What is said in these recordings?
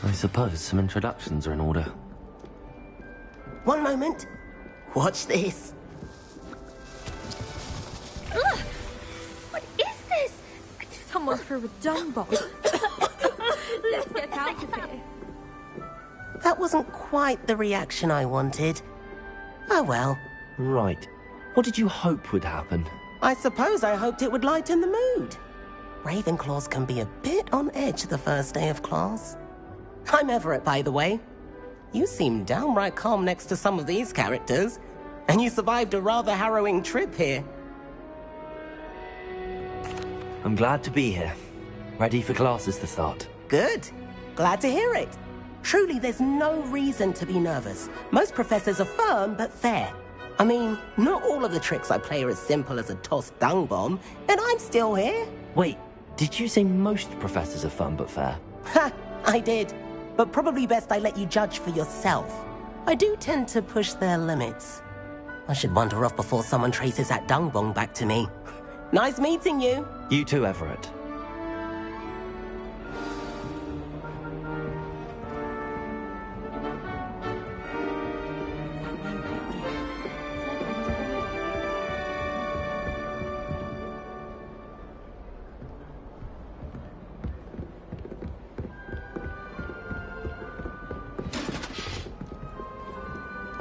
I suppose some introductions are in order. One moment. Watch this. Ugh! What is this? Someone threw a dung bomb. Let's get out of here. That wasn't quite the reaction I wanted. Oh well. Right. What did you hope would happen? I suppose I hoped it would lighten the mood. Ravenclaws can be a bit on edge the first day of class. I'm Everett, by the way. You seem downright calm next to some of these characters, and you survived a rather harrowing trip here. I'm glad to be here. Ready for classes to start. Good. Glad to hear it. Truly, there's no reason to be nervous. Most professors are firm but fair. I mean, not all of the tricks I play are as simple as a tossed dung bomb, and I'm still here. Wait, did you say most professors are fun but fair? Ha! I did. But probably best I let you judge for yourself. I do tend to push their limits. I should wander off before someone traces that dung bomb back to me. Nice meeting you. You too, Everett.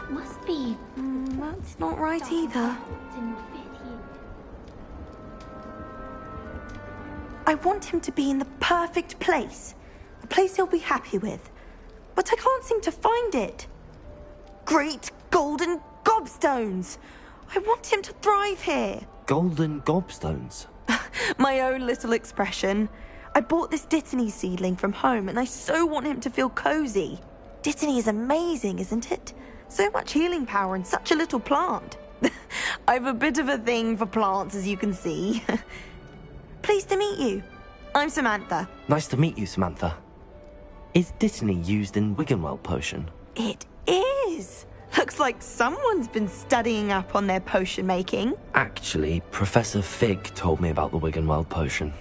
Must be. That's not right either. I want him to be in the perfect place. A place he'll be happy with. But I can't seem to find it. Great golden gobstones! I want him to thrive here. Golden gobstones? My own little expression. I bought this Dittany seedling from home and I so want him to feel cozy. Dittany is amazing, isn't it? So much healing power in such a little plant. I've a bit of a thing for plants, as you can see. Pleased to meet you. I'm Samantha. Nice to meet you, Samantha. Is Dittany used in Wiggenweld potion? It is. Looks like someone's been studying up on their potion making. Actually, Professor Fig told me about the Wiggenweld potion.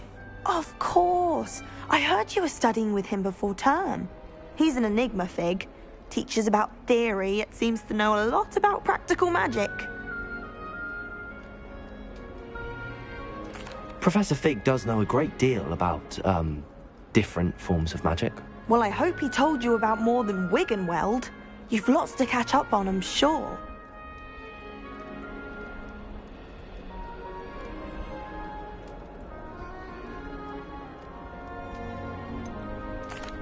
Of course. I heard you were studying with him before term. He's an enigma, Fig. Teaches about theory, yet seems to know a lot about practical magic. Professor Fig does know a great deal about, different forms of magic. Well, I hope he told you about more than Wiggenweld. You've lots to catch up on, I'm sure.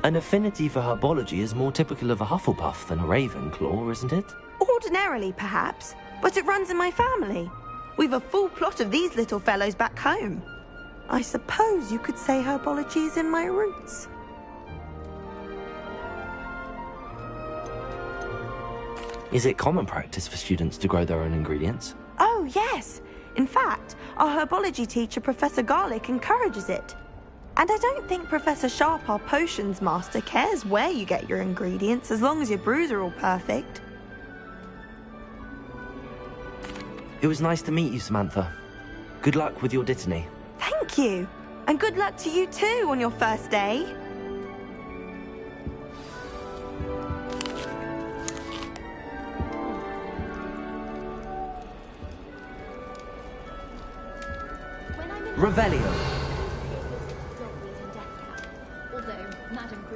An affinity for herbology is more typical of a Hufflepuff than a Ravenclaw, isn't it? Ordinarily, perhaps, but it runs in my family. We've a full plot of these little fellows back home. I suppose you could say herbology is in my roots. Is it common practice for students to grow their own ingredients? Oh, yes. In fact, our herbology teacher, Professor Garlick, encourages it. And I don't think Professor Sharp, our potions master, cares where you get your ingredients, as long as your brews are all perfect. It was nice to meet you, Samantha. Good luck with your Dittany. Thank you. And good luck to you too on your first day. Revelio.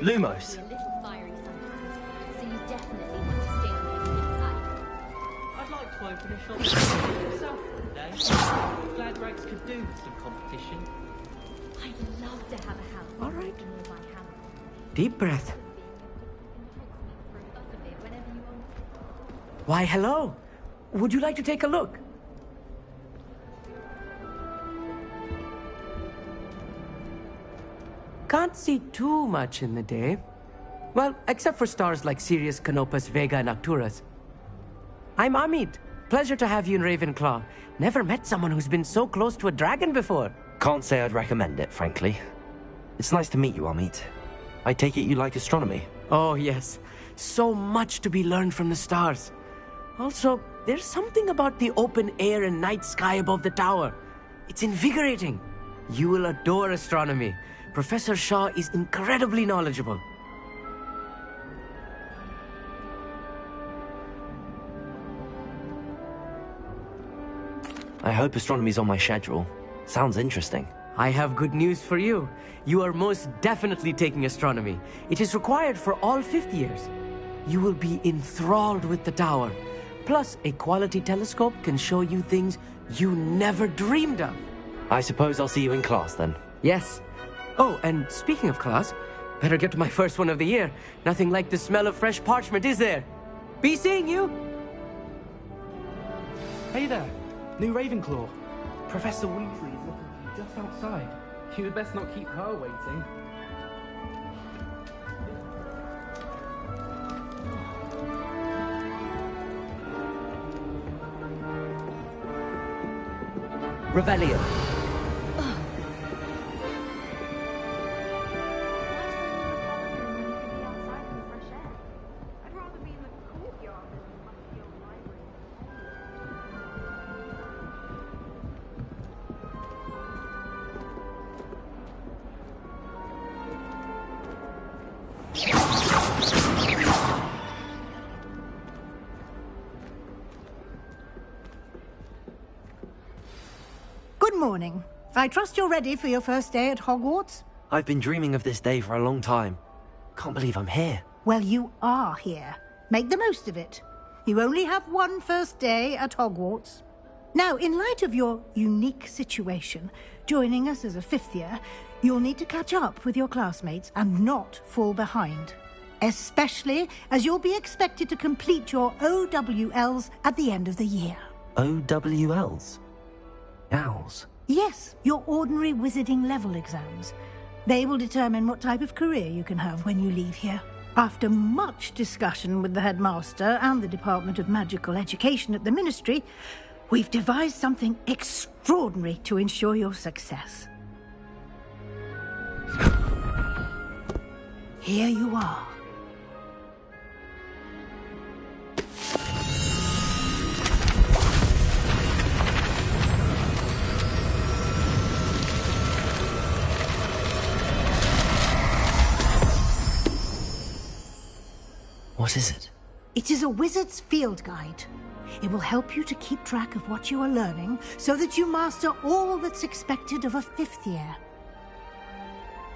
Lumos. I'd like to open a shop myself today. Glad Rags could do with some competition. I'd love to have a house. All right. near my house. Deep breath. Why, hello. Would you like to take a look? Can't see too much in the day. Well, except for stars like Sirius, Canopus, Vega, and Arcturus. I'm Amit. Pleasure to have you in Ravenclaw. Never met someone who's been so close to a dragon before. Can't say I'd recommend it, frankly. It's nice to meet you, Amit. I take it you like astronomy? Oh, yes. So much to be learned from the stars. Also, there's something about the open air and night sky above the tower. It's invigorating. You will adore astronomy. Professor Shaw is incredibly knowledgeable. I hope astronomy's on my schedule. Sounds interesting. I have good news for you. You are most definitely taking astronomy. It is required for all fifth years. You will be enthralled with the tower. Plus, a quality telescope can show you things you never dreamed of. I suppose I'll see you in class then. Yes. Oh, and speaking of class, better get to my first one of the year. Nothing like the smell of fresh parchment, is there? Be seeing you! Hey there, new Ravenclaw. Professor Weasley is looking for you just outside. You had best not keep her waiting. Revelio. Good morning. I trust you're ready for your first day at Hogwarts? I've been dreaming of this day for a long time. Can't believe I'm here. Well, you are here. Make the most of it. You only have one first day at Hogwarts. Now, in light of your unique situation, joining us as a fifth year, you'll need to catch up with your classmates and not fall behind. Especially as you'll be expected to complete your OWLs at the end of the year. OWLs? Owls? Yes, your ordinary wizarding level exams. They will determine what type of career you can have when you leave here. After much discussion with the headmaster and the Department of Magical Education at the Ministry, we've devised something extraordinary to ensure your success. Here you are. What is it? It is a wizard's field guide. It will help you to keep track of what you are learning so that you master all that's expected of a fifth year.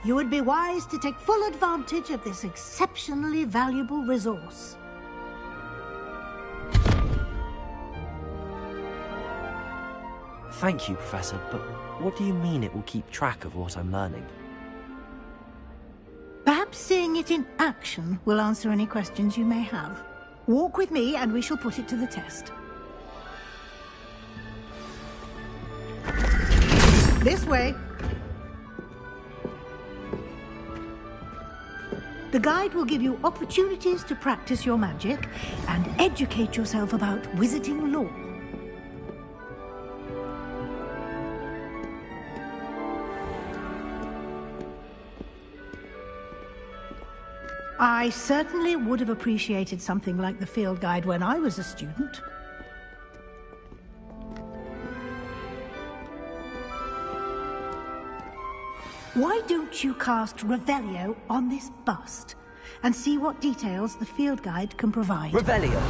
You would be wise to take full advantage of this exceptionally valuable resource. Thank you, Professor, but what do you mean it will keep track of what I'm learning? Perhaps seeing it in action will answer any questions you may have. Walk with me and we shall put it to the test. This way. The guide will give you opportunities to practice your magic and educate yourself about wizarding lore. I certainly would have appreciated something like the field guide when I was a student. Why don't you cast Revelio on this bust and see what details the field guide can provide? Revelio.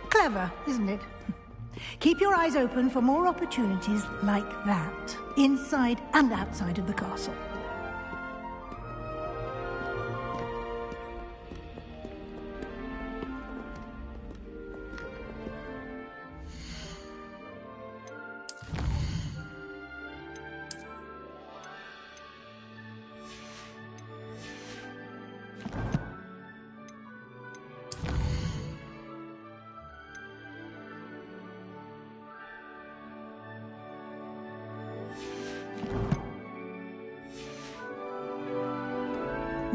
Clever, isn't it? Keep your eyes open for more opportunities like that, inside and outside of the castle.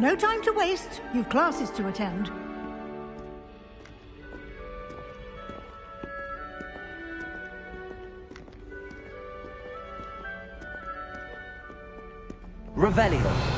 no time to waste. You've classes to attend. Revelio.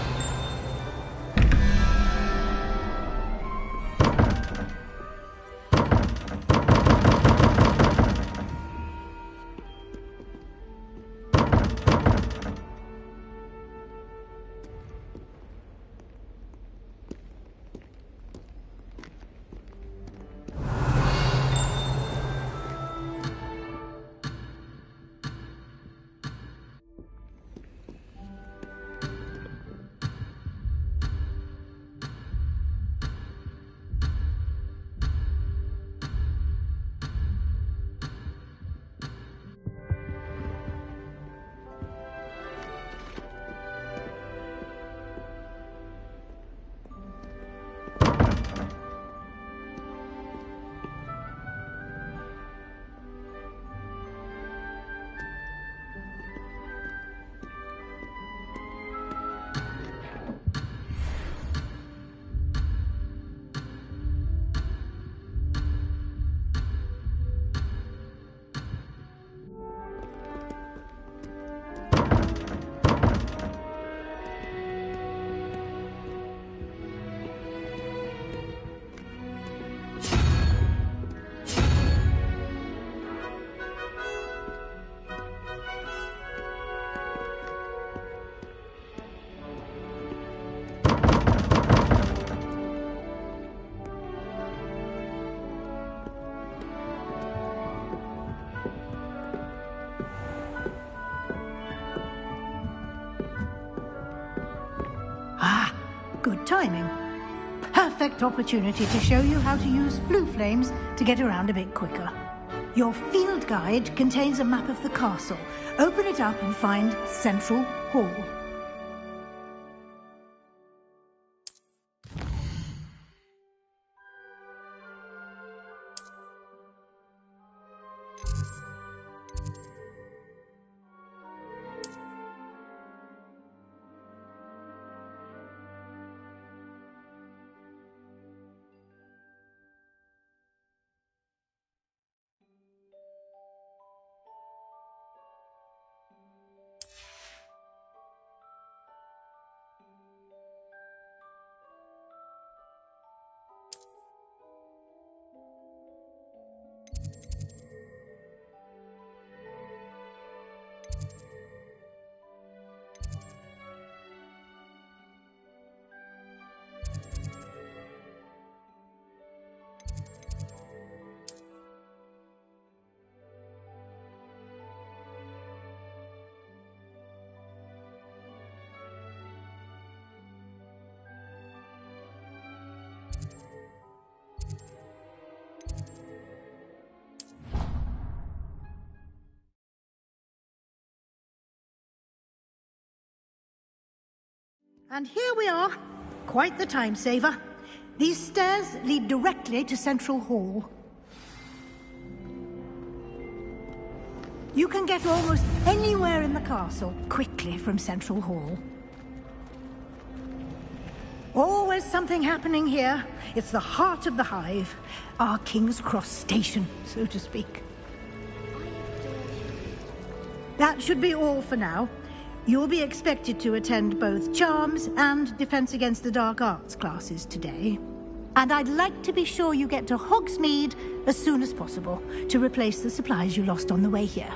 Good timing. Perfect opportunity to show you how to use flue flames to get around a bit quicker. Your field guide contains a map of the castle. Open it up and find Central Hall. And here we are. Quite the time saver. These stairs lead directly to Central Hall. You can get almost anywhere in the castle quickly from Central Hall. Always something happening here. It's the heart of the hive. Our King's Cross station, so to speak. That should be all for now. You'll be expected to attend both Charms and Defense Against the Dark Arts classes today. And I'd like to be sure you get to Hogsmeade as soon as possible to replace the supplies you lost on the way here.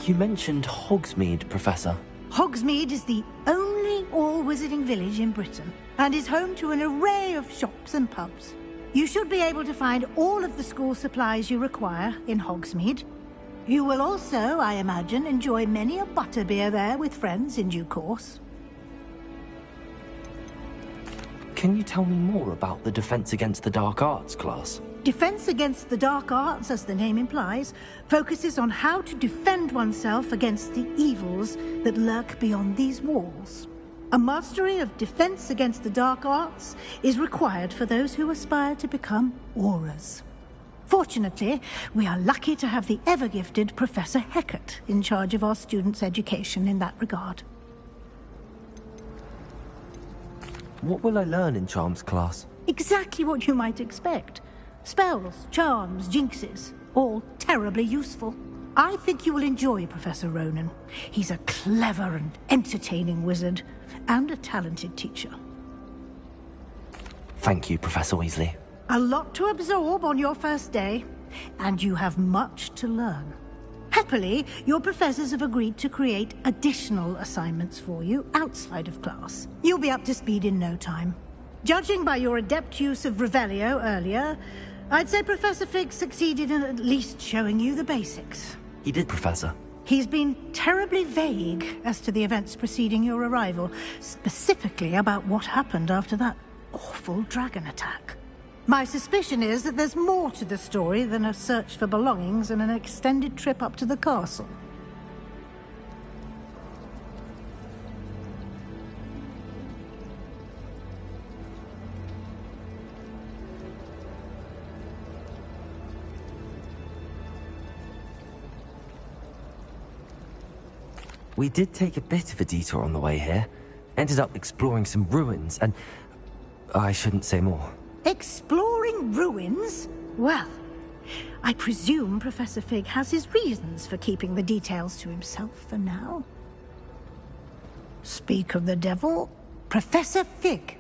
You mentioned Hogsmeade, Professor. Hogsmeade is the only all-wizarding village in Britain and is home to an array of shops and pubs. You should be able to find all of the school supplies you require in Hogsmeade. You will also, I imagine, enjoy many a butterbeer there with friends in due course. Can you tell me more about the Defense Against the Dark Arts class? Defense Against the Dark Arts, as the name implies, focuses on how to defend oneself against the evils that lurk beyond these walls. A mastery of Defense Against the Dark Arts is required for those who aspire to become Aurors. Fortunately, we are lucky to have the ever-gifted Professor Heckert in charge of our students' education in that regard. What will I learn in Charms class? Exactly what you might expect. Spells, charms, jinxes, all terribly useful. I think you will enjoy Professor Ronan. He's a clever and entertaining wizard, and a talented teacher. Thank you, Professor Weasley. A lot to absorb on your first day, and you have much to learn. Happily, your professors have agreed to create additional assignments for you outside of class. You'll be up to speed in no time. Judging by your adept use of Revelio earlier, I'd say Professor Fig succeeded in at least showing you the basics. He did, Professor. He's been terribly vague as to the events preceding your arrival, specifically about what happened after that awful dragon attack. My suspicion is that there's more to the story than a search for belongings and an extended trip up to the castle. We did take a bit of a detour on the way here. Ended up exploring some ruins, and I shouldn't say more. Exploring ruins? Well, I presume Professor Fig has his reasons for keeping the details to himself for now. Speak of the devil, Professor Fig.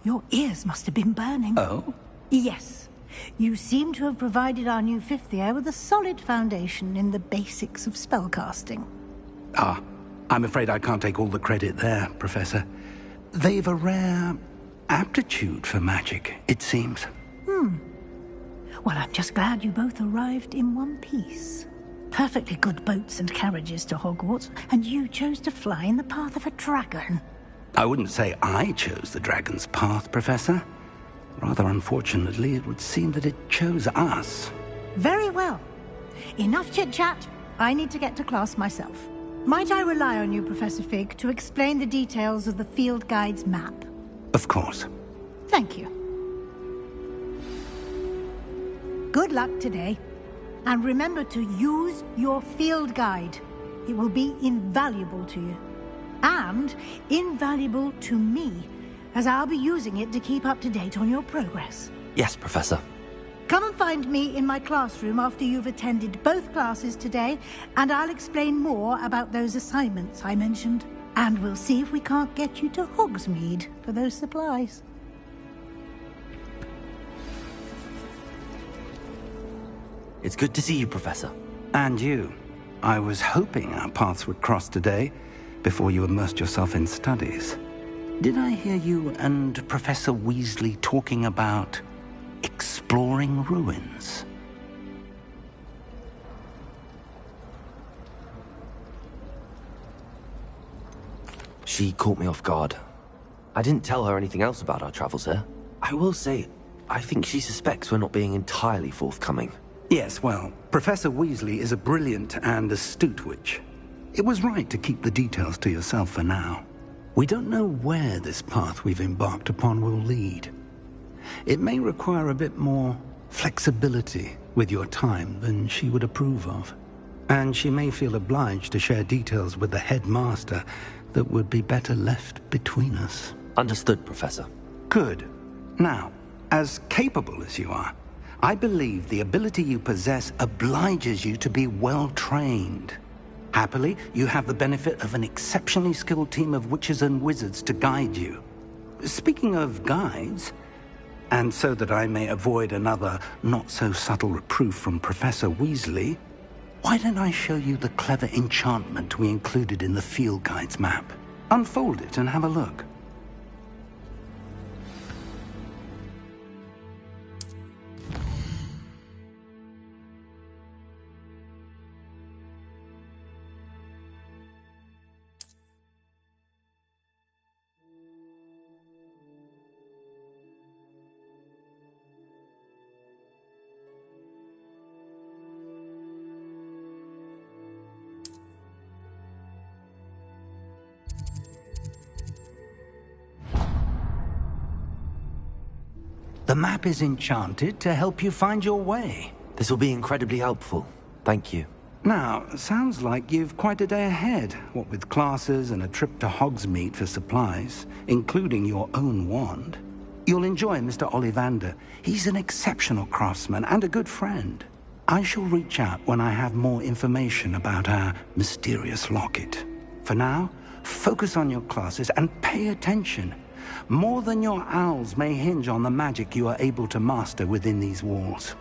Your ears must have been burning. Oh? Yes. You seem to have provided our new fifth year with a solid foundation in the basics of spellcasting. Ah, I'm afraid I can't take all the credit there, Professor. They've a rare aptitude for magic, it seems. Well, I'm just glad you both arrived in one piece. Perfectly good boats and carriages to Hogwarts, and you chose to fly in the path of a dragon. I wouldn't say I chose the dragon's path, Professor. Rather unfortunately, it would seem that it chose us. Very well. Enough chit-chat. I need to get to class myself. Might I rely on you, Professor Fig, to explain the details of the field guide's map? Of course. Thank you. Good luck today. And remember to use your field guide. It will be invaluable to you. And invaluable to me, as I'll be using it to keep up to date on your progress. Yes, Professor. Come and find me in my classroom after you've attended both classes today, and I'll explain more about those assignments I mentioned. And we'll see if we can't get you to Hogsmeade for those supplies. It's good to see you, Professor. And you. I was hoping our paths would cross today, before you immersed yourself in studies. Did I hear you and Professor Weasley talking about exploring ruins? She caught me off guard. I didn't tell her anything else about our travels here. I will say, I think she suspects we're not being entirely forthcoming. Yes, well, Professor Weasley is a brilliant and astute witch. It was right to keep the details to yourself for now. We don't know where this path we've embarked upon will lead. It may require a bit more flexibility with your time than she would approve of. And she may feel obliged to share details with the headmaster that would be better left between us. Understood, Professor. Good. Now, as capable as you are, I believe the ability you possess obliges you to be well-trained. Happily, you have the benefit of an exceptionally skilled team of witches and wizards to guide you. Speaking of guides, and so that I may avoid another not-so-subtle reproof from Professor Weasley, why don't I show you the clever enchantment we included in the field guide's map? Unfold it and have a look. The map is enchanted to help you find your way. This will be incredibly helpful. Thank you. Now, sounds like you've quite a day ahead, what with classes and a trip to Hogsmeade for supplies, including your own wand. You'll enjoy Mr. Ollivander. He's an exceptional craftsman and a good friend. I shall reach out when I have more information about our mysterious locket. For now, focus on your classes and pay attention. More than your owls may hinge on the magic you are able to master within these walls.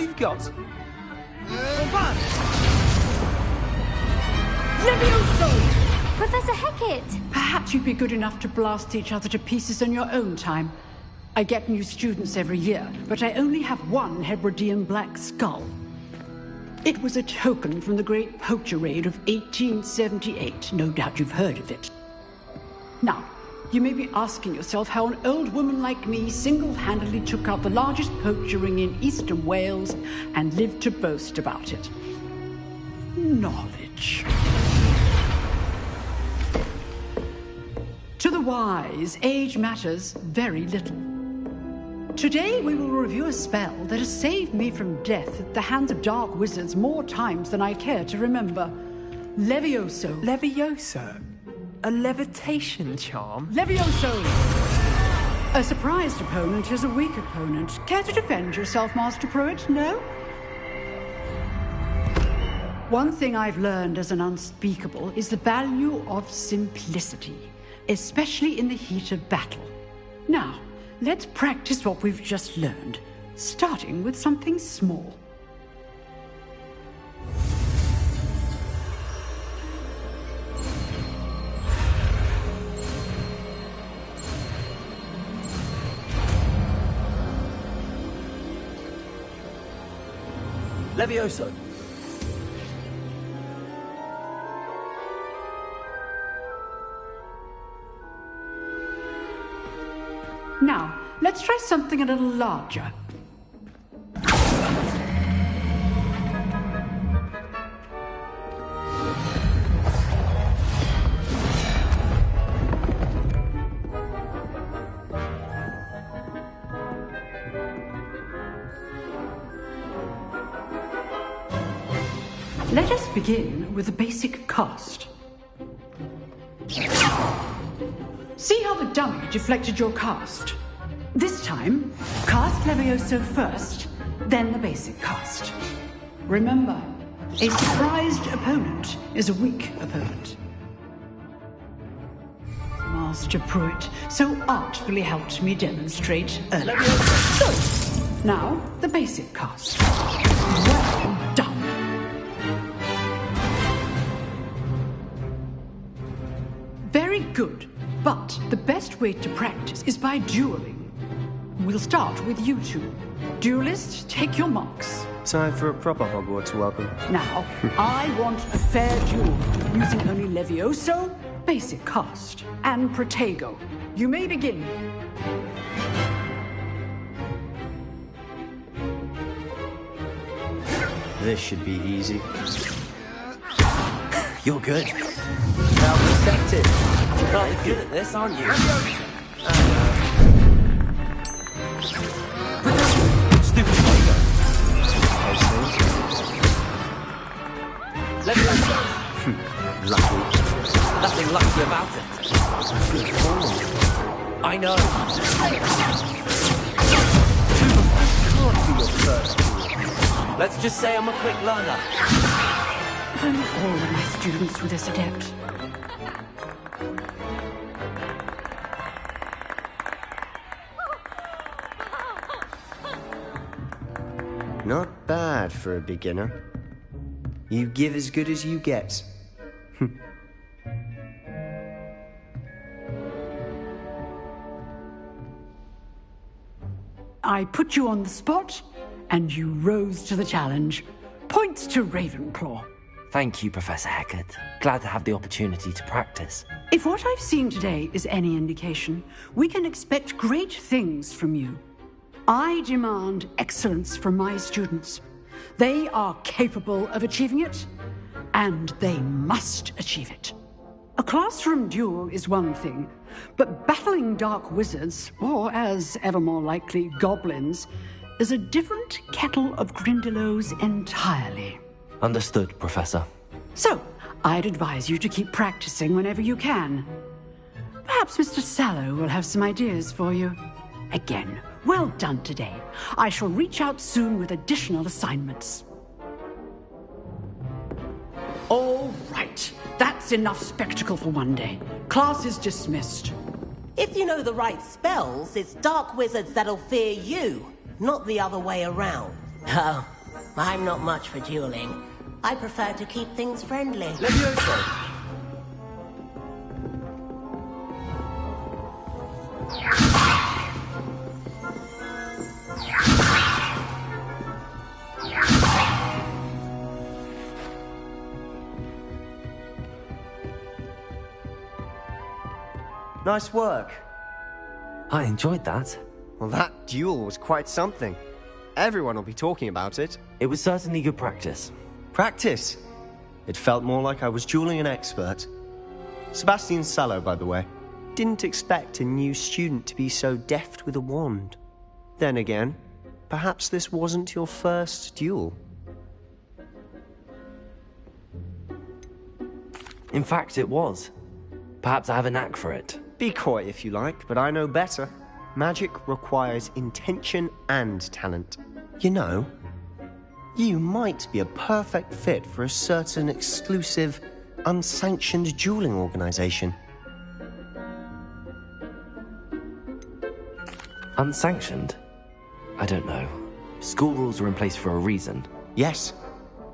you've got. Levioso! Professor Hecat! Perhaps you'd be good enough to blast each other to pieces in your own time. I get new students every year, but I only have one Hebridean black skull. It was a token from the Great Poacher Raid of 1878. No doubt you've heard of it. Now, you may be asking yourself how an old woman like me single-handedly took out the largest poacher ring in eastern Wales and lived to boast about it. Knowledge. To the wise, age matters very little. Today we will review a spell that has saved me from death at the hands of dark wizards more times than I care to remember. Levioso. Levioso? A levitation charm? Levioso! A surprised opponent is a weak opponent. Care to defend yourself, Master Pruitt? No? One thing I've learned as an unspeakable is the value of simplicity, especially in the heat of battle. Now, let's practice what we've just learned, starting with something small. Levioso. Now, let's try something a little larger. Let us begin with the basic cast. See how the dummy deflected your cast? This time, cast Levioso first, then the basic cast. Remember, a surprised opponent is a weak opponent. Master Pruitt so artfully helped me demonstrate earlier. Good. Now, the basic cast. Well done. Very good. But the best way to practice is by dueling. We'll start with you two. Duelists, take your marks. Time for a proper Hogwarts welcome. Now, I want a fair duel, using only Levioso, basic cast, and Protego. You may begin. This should be easy. You're good. Now protected. You're good at this, aren't you? Stupid Protego. Levioso. Lucky. Nothing lucky about it. I know. Can't be your first. Let's just say I'm a quick learner. I'm all of my students with this adept. Not bad for a beginner. You give as good as you get. I put you on the spot, and you rose to the challenge. Points to Ravenclaw. Thank you, Professor Hecat. Glad to have the opportunity to practice. If what I've seen today is any indication, we can expect great things from you. I demand excellence from my students. They are capable of achieving it, and they must achieve it. A classroom duel is one thing, but battling dark wizards, or as ever more likely, goblins, is a different kettle of Grindylows entirely. Understood, Professor. So, I'd advise you to keep practicing whenever you can. Perhaps Mr. Sallow will have some ideas for you. Again, well done today. I shall reach out soon with additional assignments. All right. That's enough spectacle for one day. Class is dismissed. If you know the right spells, it's dark wizards that'll fear you, not the other way around. Oh, I'm not much for dueling. I prefer to keep things friendly. Levioso! Nice work. I enjoyed that. Well, that duel was quite something. Everyone will be talking about it. It was certainly good practice. Practice? It felt more like I was dueling an expert. Sebastian Sallow, by the way. Didn't expect a new student to be so deft with a wand. Then again, perhaps this wasn't your first duel. In fact, it was. Perhaps I have a knack for it. Be coy if you like, but I know better. Magic requires intention and talent. You know, you might be a perfect fit for a certain exclusive, unsanctioned dueling organization. Unsanctioned? I don't know. School rules are in place for a reason. Yes,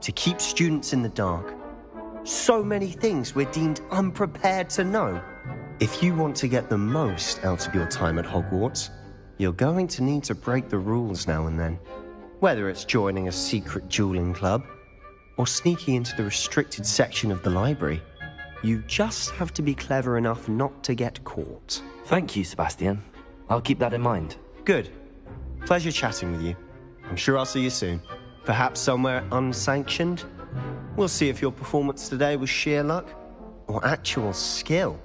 to keep students in the dark. So many things we're deemed unprepared to know. If you want to get the most out of your time at Hogwarts, you're going to need to break the rules now and then. Whether it's joining a secret dueling club, or sneaking into the restricted section of the library, you just have to be clever enough not to get caught. Thank you, Sebastian. I'll keep that in mind. Good. Pleasure chatting with you. I'm sure I'll see you soon. Perhaps somewhere unsanctioned? We'll see if your performance today was sheer luck or actual skill.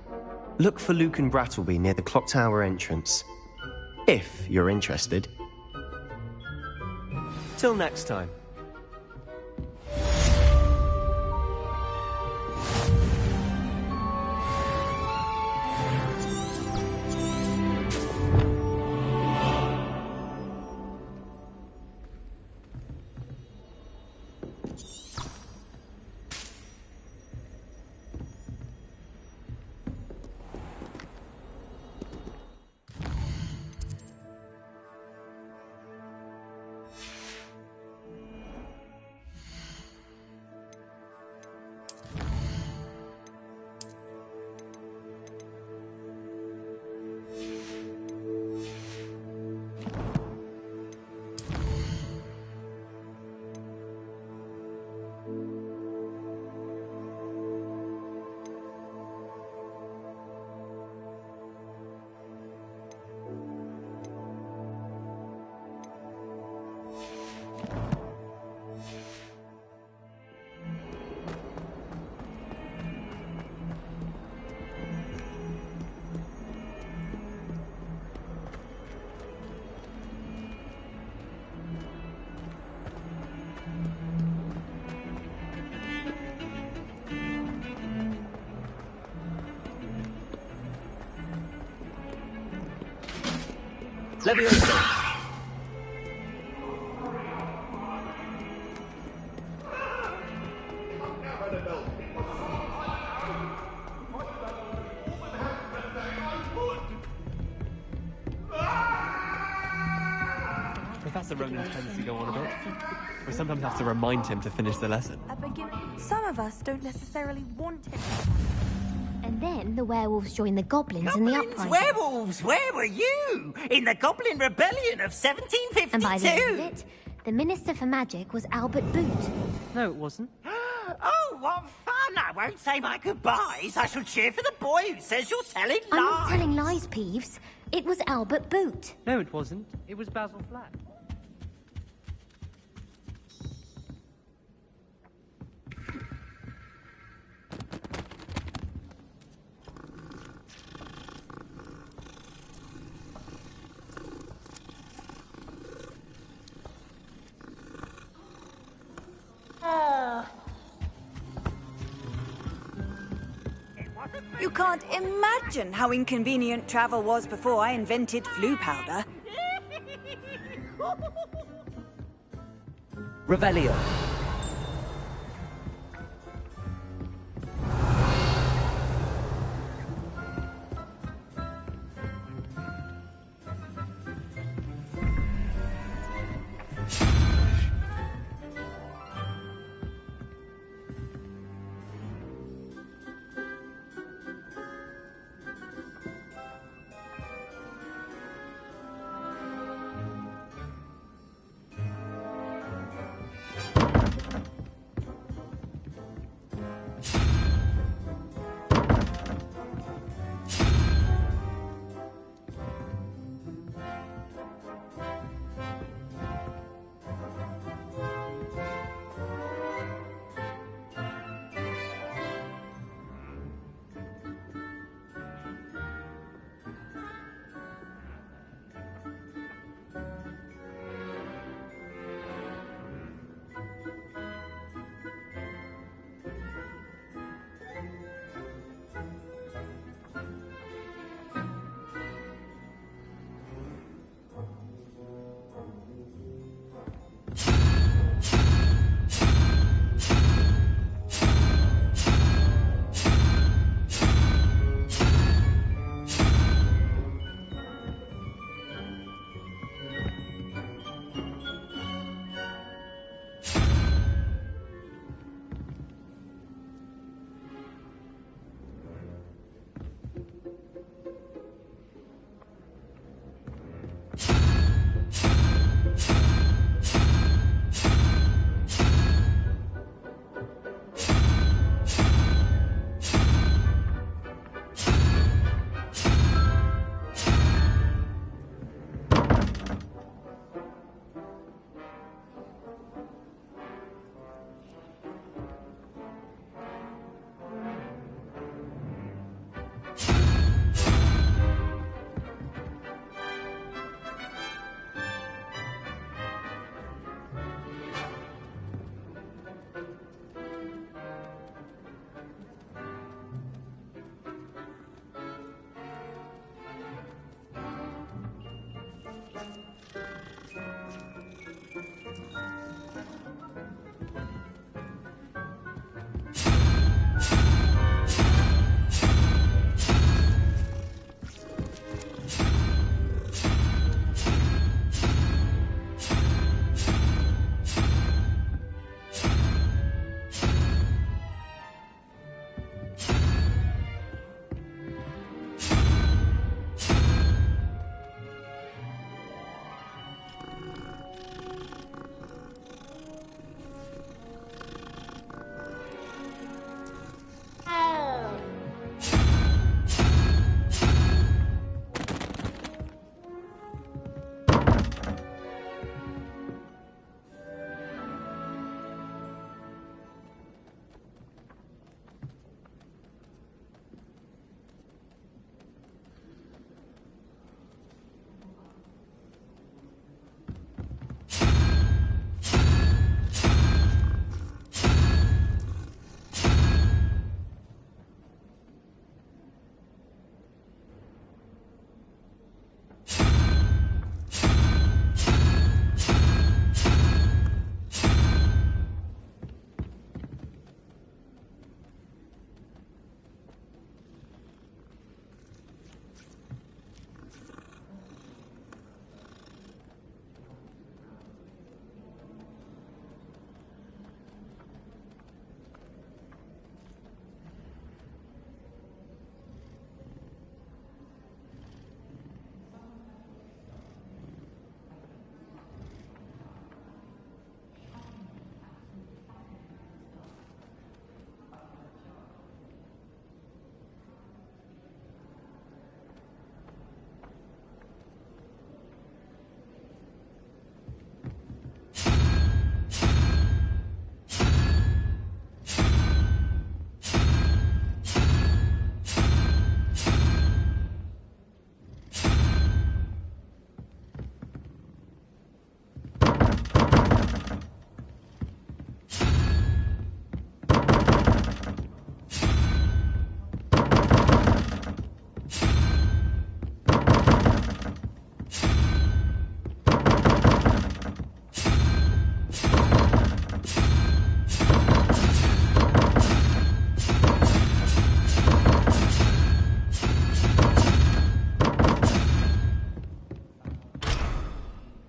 Look for Luke and Brattleby near the clock tower entrance. If you're interested. Till next time. Levioso! Professor Rogan tends to go on a bit. We sometimes have to remind him to finish the lesson. A beginner. Some of us don't necessarily want him. And then the werewolves joined the goblins in the uprising. Werewolves! Where were you? In the Goblin Rebellion of 1752! And by the end of it, the Minister for Magic was Albert Boot. No, it wasn't. Oh, what fun! I won't say my goodbyes. I shall cheer for the boy who says you're telling lies. I'm not telling lies, Peeves. It was Albert Boot. No, it wasn't. It was Basil Flack. You can't imagine how inconvenient travel was before I invented flu powder. Revelio.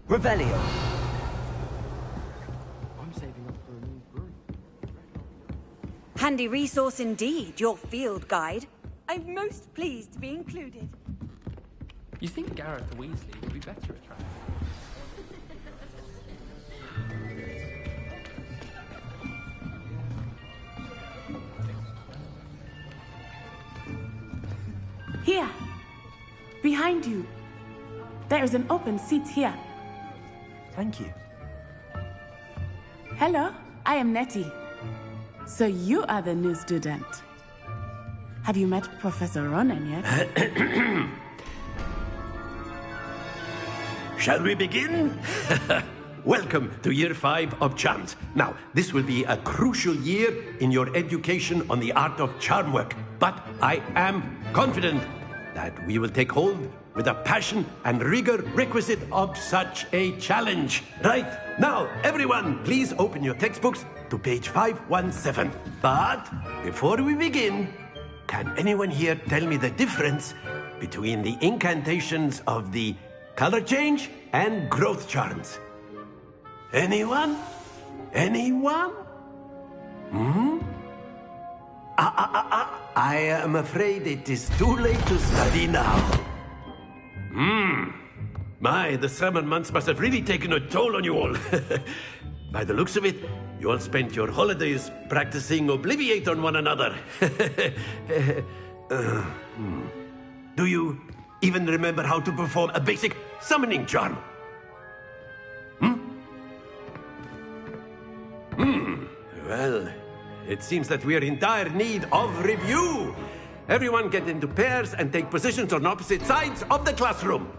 Revelio. I'm saving up for a new brew. Handy resource indeed, your field guide. I'm most pleased to be included. You think Gareth Weasley would be better at travel? Here! Behind you! There is an open seat here. Thank you. Hello, I am Nettie. So you are the new student. Have you met Professor Ronan yet? Shall we begin? Welcome to Year 5 of Charms. Now, this will be a crucial year in your education on the art of charm work, but I am confident that we will take hold with the passion and rigor requisite of such a challenge. Right, now, everyone, please open your textbooks to page 517. But before we begin, can anyone here tell me the difference between the incantations of the color change and growth charms? Anyone? Anyone? I am afraid it is too late to study now. My, the summer months must have really taken a toll on you all. By the looks of it, you all spent your holidays practicing Obliviate on one another. Do you even remember how to perform a basic summoning charm? Well, it seems that we are in dire need of review. Everyone get into pairs and take positions on opposite sides of the classroom.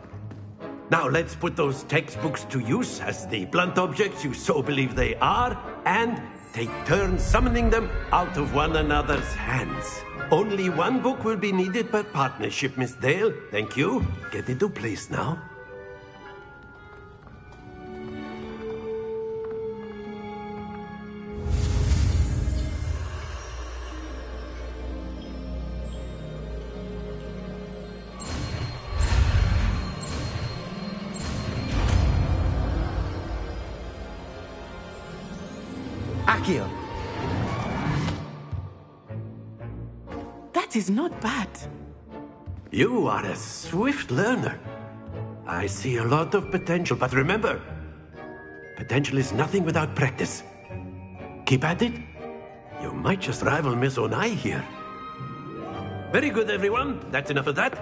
Now let's put those textbooks to use as the blunt objects you so believe they are, and take turns summoning them out of one another's hands. Only one book will be needed per partnership, Miss Dale. Thank you. Get into place now. Accio. That is not bad. You are a swift learner. I see a lot of potential, but remember, potential is nothing without practice. Keep at it. You might just rival Miss Onai here. Very good, everyone. That's enough of that.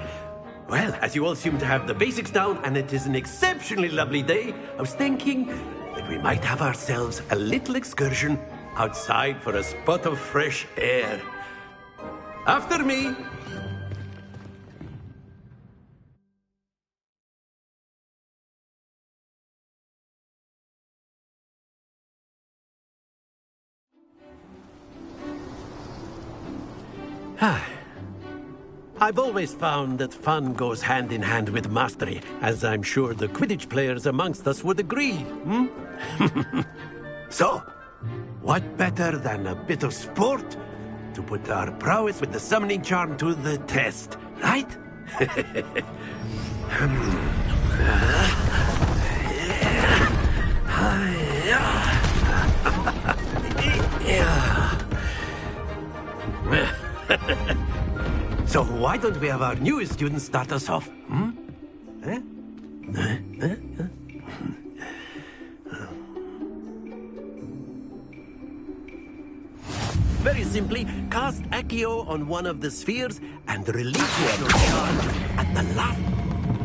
Well, as you all seem to have the basics down, and it is an exceptionally lovely day, I was thinking that we might have ourselves a little excursion outside for a spot of fresh air. After me. I've always found that fun goes hand in hand with mastery, as I'm sure the Quidditch players amongst us would agree, hmm? So, what better than a bit of sport to put our prowess with the summoning charm to the test, right? So why don't we have our newest student start us off? Hmm? Very simply, cast Accio on one of the spheres and release your charm at the last.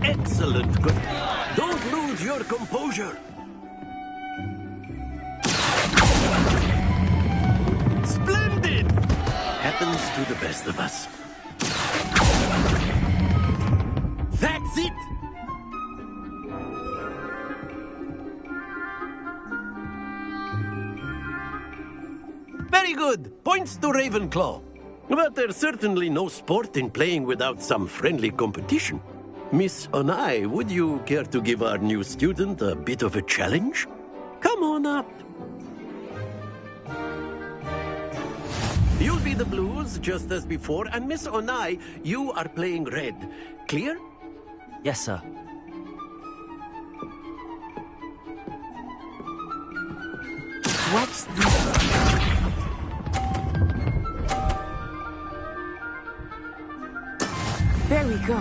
Excellent. Good. Don't lose your composure. Splendid! Happens to the best of us. That's it! Very good. Points to Ravenclaw. But there's certainly no sport in playing without some friendly competition. Miss Onai, would you care to give our new student a bit of a challenge? Come on up. You'll be the blues, just as before, and Miss Onai, you are playing red. Clear? Yes, sir. What's this? There we go.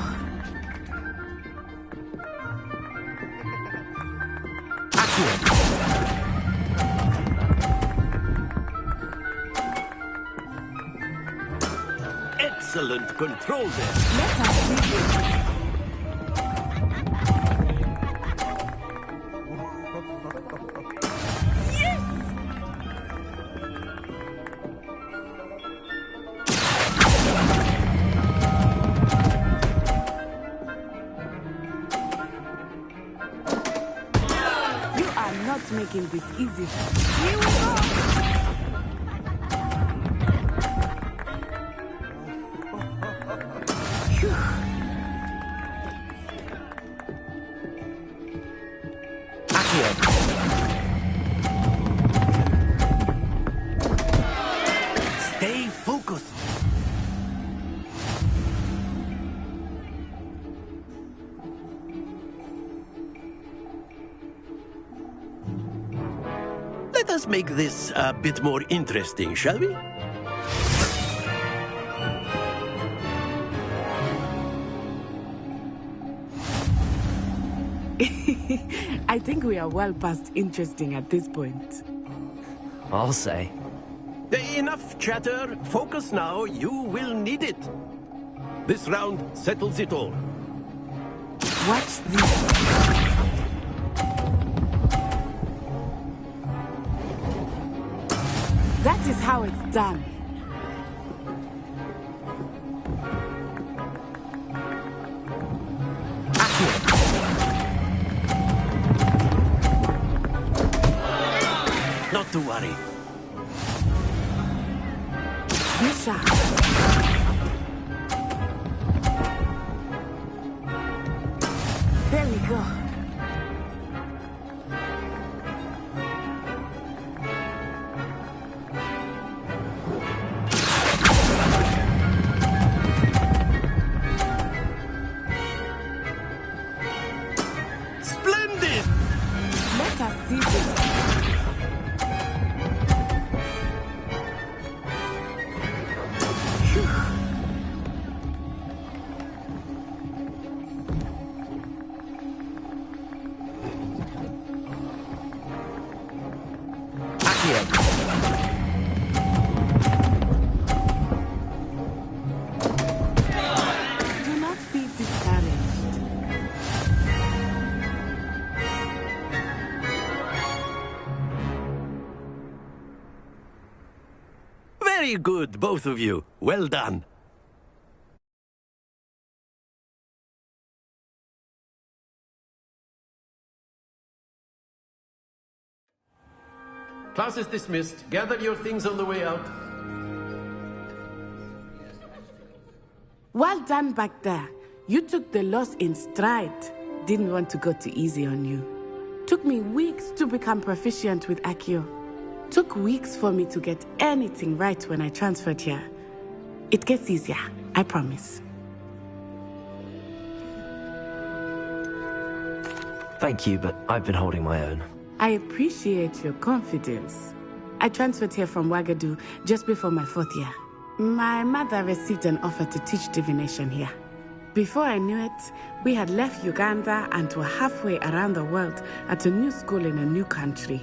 Excellent control there. Let us see this. Making this easy. Here we go! Stay focused. Let us make this a bit more interesting, shall we? I think we are well past interesting at this point. I'll say. Enough chatter. Focus now. You will need it. This round settles it all. Watch this. That is how it's done. Not to worry. Misha. There we go. Accio! Do not be discouraged. Very good, both of you. Well done. Class is dismissed. Gather your things on the way out. Well done back there. You took the loss in stride. Didn't want to go too easy on you. Took me weeks to become proficient with Accio. Took weeks for me to get anything right when I transferred here. It gets easier, I promise. Thank you, but I've been holding my own. I appreciate your confidence. I transferred here from Ouagadougou just before my 4th year. My mother received an offer to teach divination here. Before I knew it, we had left Uganda and were halfway around the world at a new school in a new country.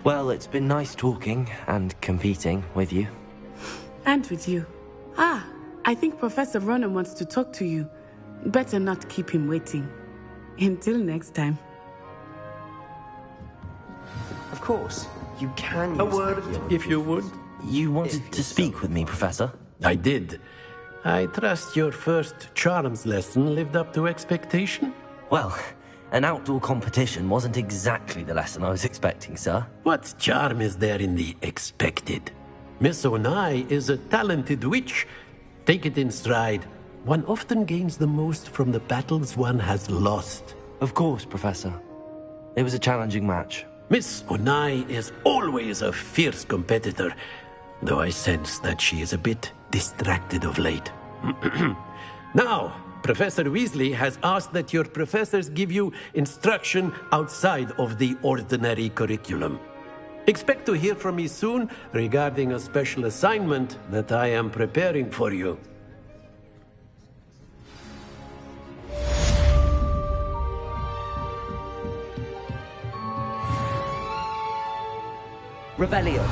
Well, it's been nice talking and competing with you. And with you. Ah, I think Professor Ronan wants to talk to you. Better not keep him waiting. Until next time. Of course, you can A use word, Accio if you would. You wanted to speak with me, Professor? I did. I trust your first charms lesson lived up to expectation? Well, an outdoor competition wasn't exactly the lesson I was expecting, sir. What charm is there in the expected? Miss Onai is a talented witch. Take it in stride. One often gains the most from the battles one has lost. Of course, Professor. It was a challenging match. Miss Onai is always a fierce competitor, though I sense that she is a bit distracted of late. Now, Professor Weasley has asked that your professors give you instruction outside of the ordinary curriculum. Expect to hear from me soon regarding a special assignment that I am preparing for you. Revelio.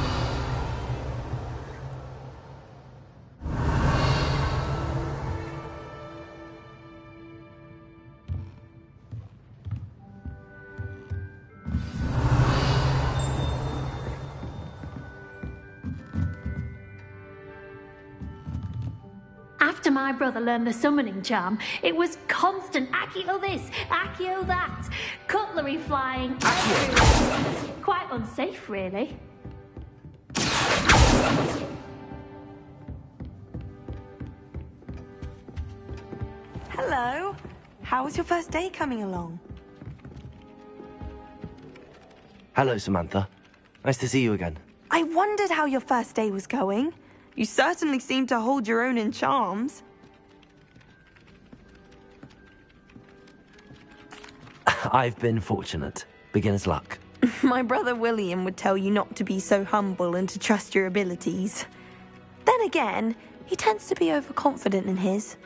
After my brother learned the summoning charm, it was constant Accio this, Accio that, cutlery flying everywhere. Quite unsafe, really. Hello. How was your first day coming along? Hello, Samantha. Nice to see you again. I wondered how your first day was going. You certainly seem to hold your own in charms. I've been fortunate. Beginner's luck. My brother William would tell you not to be so humble and to trust your abilities. Then again, he tends to be overconfident in his.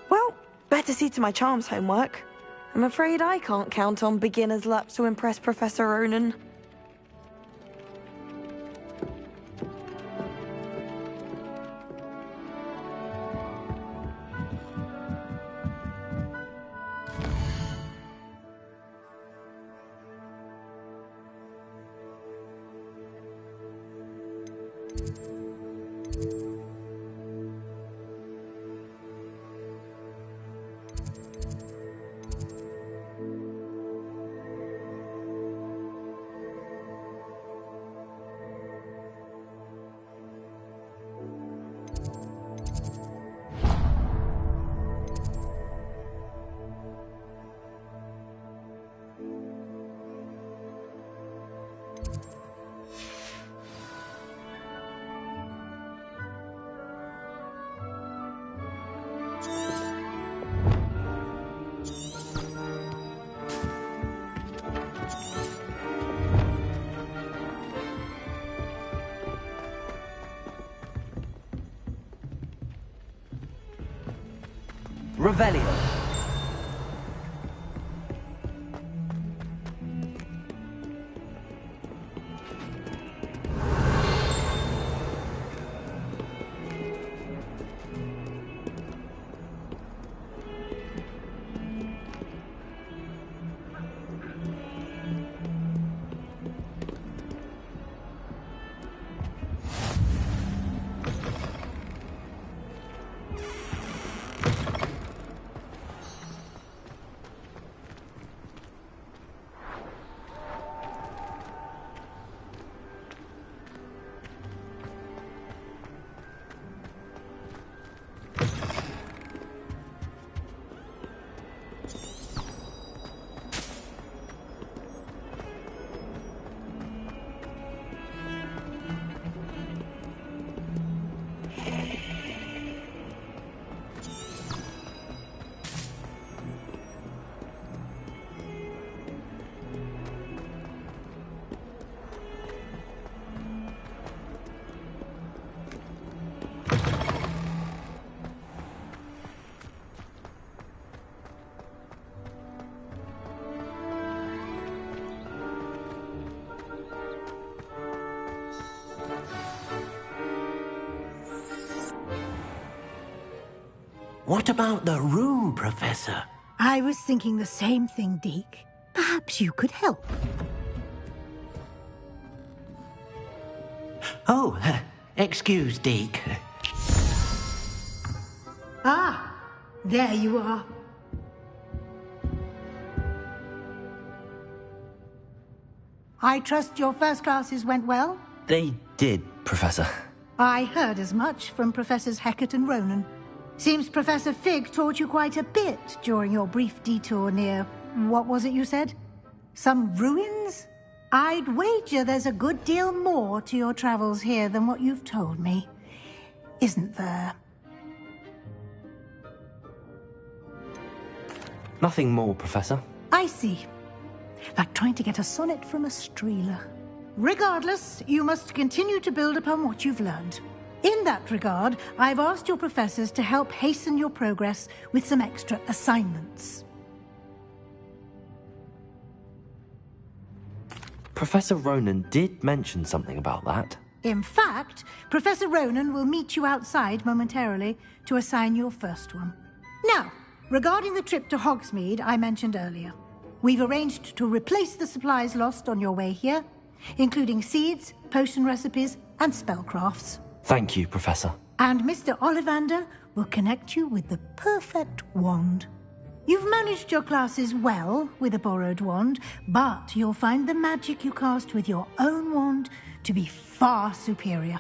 Well, better see to my charms homework. I'm afraid I can't count on beginner's luck to impress Professor Ronan. Revelio. What about the room, Professor? I was thinking the same thing, Deke. Perhaps you could help. Oh, excuse, Deke. Ah, there you are. I trust your first classes went well? They did, Professor. I heard as much from Professors Hecat and Ronan. Seems Professor Fig taught you quite a bit during your brief detour near... what was it you said? Some ruins? I'd wager there's a good deal more to your travels here than what you've told me. Isn't there? Nothing more, Professor. I see. Like trying to get a sonnet from a streeler. Regardless, you must continue to build upon what you've learned. In that regard, I've asked your professors to help hasten your progress with some extra assignments. Professor Ronan did mention something about that. In fact, Professor Ronan will meet you outside momentarily to assign your first one. Now, regarding the trip to Hogsmeade I mentioned earlier, we've arranged to replace the supplies lost on your way here, including seeds, potion recipes, and spellcrafts. Thank you, Professor. And Mr. Ollivander will connect you with the perfect wand. You've managed your classes well with a borrowed wand, but you'll find the magic you cast with your own wand to be far superior.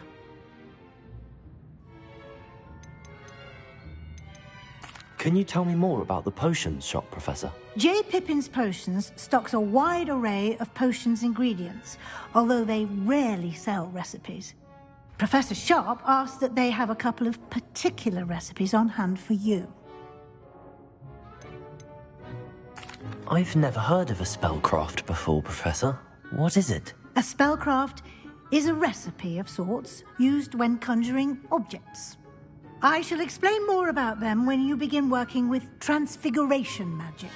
Can you tell me more about the potions shop, Professor? J. Pippin's Potions stocks a wide array of potions ingredients, although they rarely sell recipes. Professor Sharp asked that they have a couple of particular recipes on hand for you. I've never heard of a spellcraft before, Professor. What is it? A spellcraft is a recipe of sorts used when conjuring objects. I shall explain more about them when you begin working with transfiguration magic.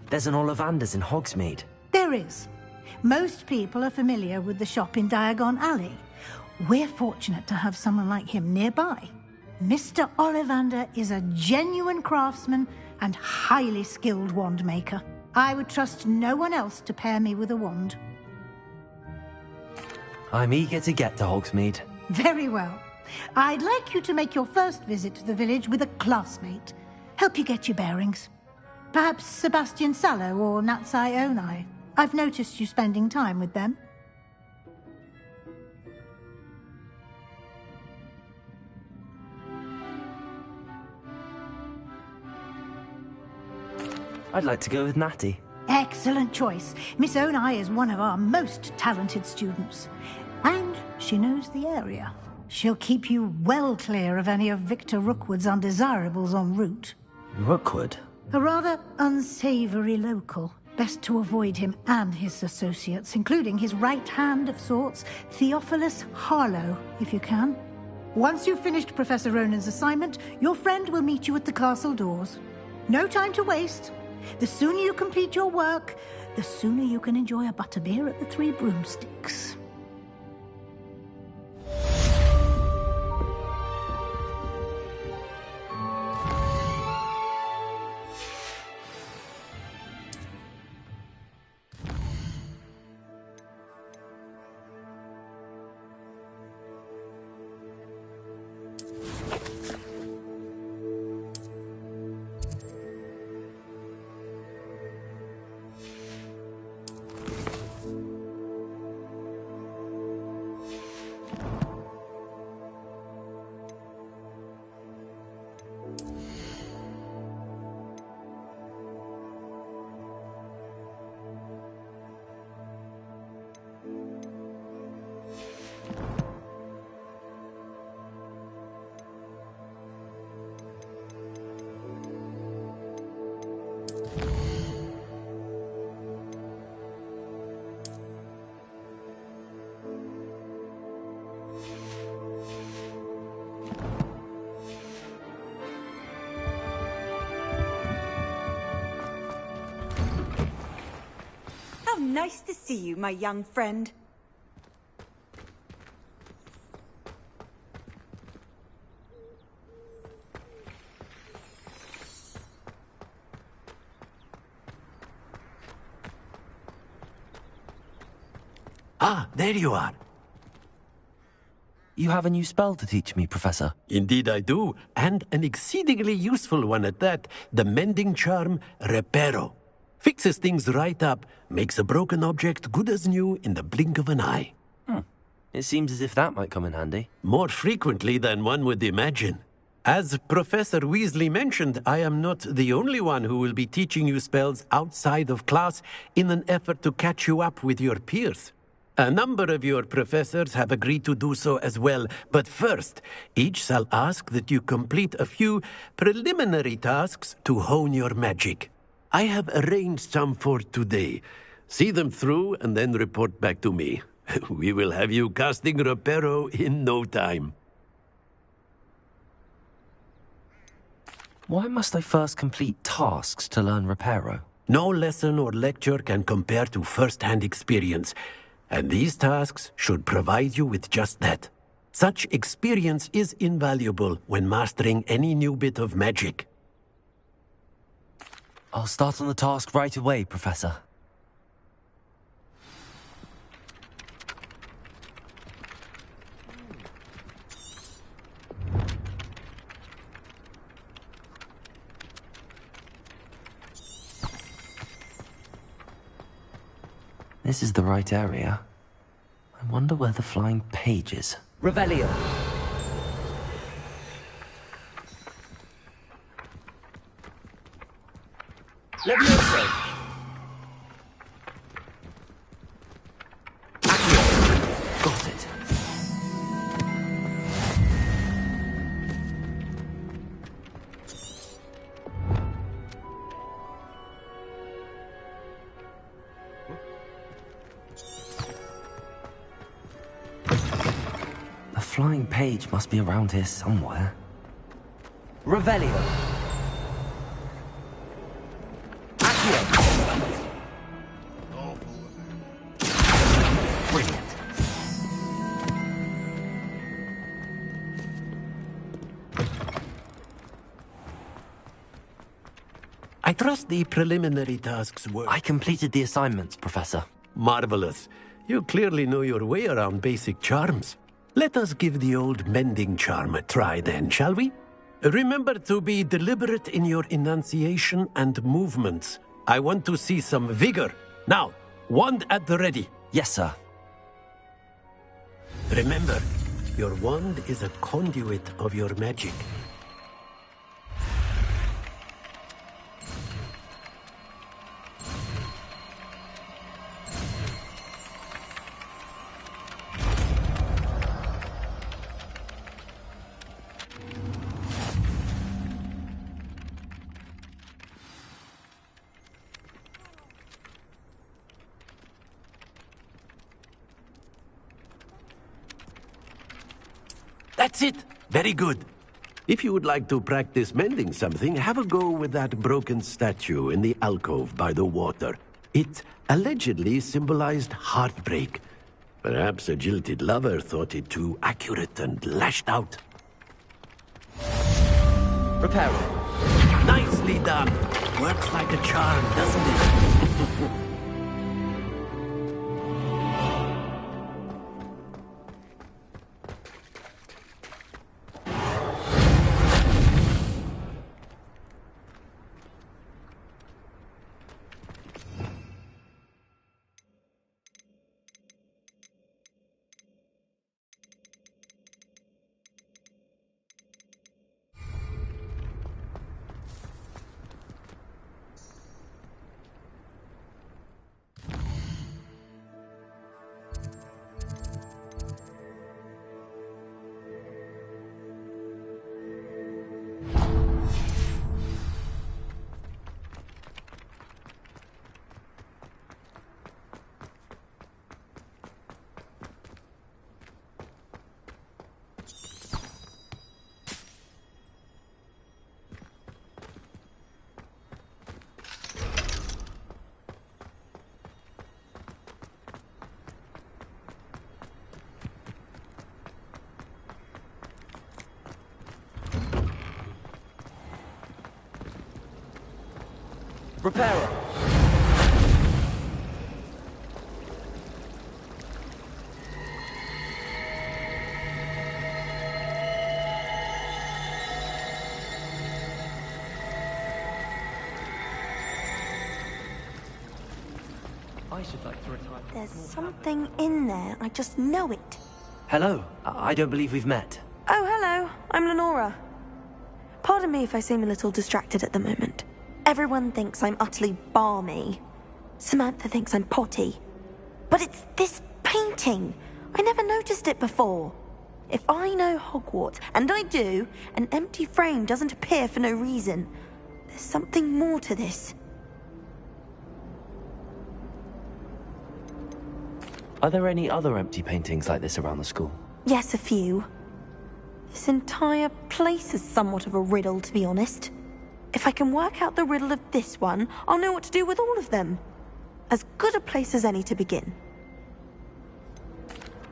There's an Ollivander's in Hogsmeade. There is. Most people are familiar with the shop in Diagon Alley. We're fortunate to have someone like him nearby. Mr. Ollivander is a genuine craftsman and highly skilled wand maker. I would trust no one else to pair me with a wand. I'm eager to get to Hogsmeade. Very well. I'd like you to make your first visit to the village with a classmate. Help you get your bearings. Perhaps Sebastian Sallow or Natsai Onai. I've noticed you spending time with them. I'd like to go with Natty. Excellent choice. Miss Onai is one of our most talented students. And she knows the area. She'll keep you well clear of any of Victor Rookwood's undesirables en route. Rookwood? A rather unsavory local. Best to avoid him and his associates, including his right hand of sorts, Theophilus Harlow, if you can. Once you've finished Professor Ronan's assignment, your friend will meet you at the castle doors. No time to waste. The sooner you complete your work, the sooner you can enjoy a butterbeer at the Three Broomsticks. How nice to see you, my young friend. Ah, there you are. You have a new spell to teach me, Professor. Indeed I do, and an exceedingly useful one at that. The mending charm, Reparo. Fixes things right up, makes a broken object good as new in the blink of an eye. It seems as if that might come in handy. More frequently than one would imagine. As Professor Weasley mentioned, I am not the only one who will be teaching you spells outside of class in an effort to catch you up with your peers. A number of your professors have agreed to do so as well, but first, each shall ask that you complete a few preliminary tasks to hone your magic. I have arranged some for today. See them through and then report back to me. We will have you casting Reparo in no time. Why must I first complete tasks to learn Reparo? No lesson or lecture can compare to first-hand experience, and these tasks should provide you with just that. Such experience is invaluable when mastering any new bit of magic. I'll start on the task right away, Professor. This is the right area. I wonder where the flying page is. Revelio. Levioso. Got it. The flying page must be around here somewhere. Revelio. Brilliant. I trust the preliminary tasks were... I completed the assignments, Professor. Marvelous. You clearly know your way around basic charms. Let us give the old mending charm a try then, shall we? Remember to be deliberate in your enunciation and movements. I want to see some vigor. Now, wand at the ready. Yes, sir. Remember, your wand is a conduit of your magic. That's it. Very good. If you would like to practice mending something, have a go with that broken statue in the alcove by the water. It allegedly symbolized heartbreak. Perhaps a jilted lover thought it too accurate and lashed out. Reparo. Nicely done. Works like a charm, doesn't it? Reparo. I should like to retire. There's something in there. I just know it. Hello. I don't believe we've met. Oh, hello. I'm Lenora. Pardon me if I seem a little distracted at the moment. Everyone thinks I'm utterly balmy. Samantha thinks I'm potty. But it's this painting. I never noticed it before. If I know Hogwarts, and I do, an empty frame doesn't appear for no reason. There's something more to this. Are there any other empty paintings like this around the school? Yes, a few. This entire place is somewhat of a riddle, to be honest. If I can work out the riddle of this one, I'll know what to do with all of them. As good a place as any to begin.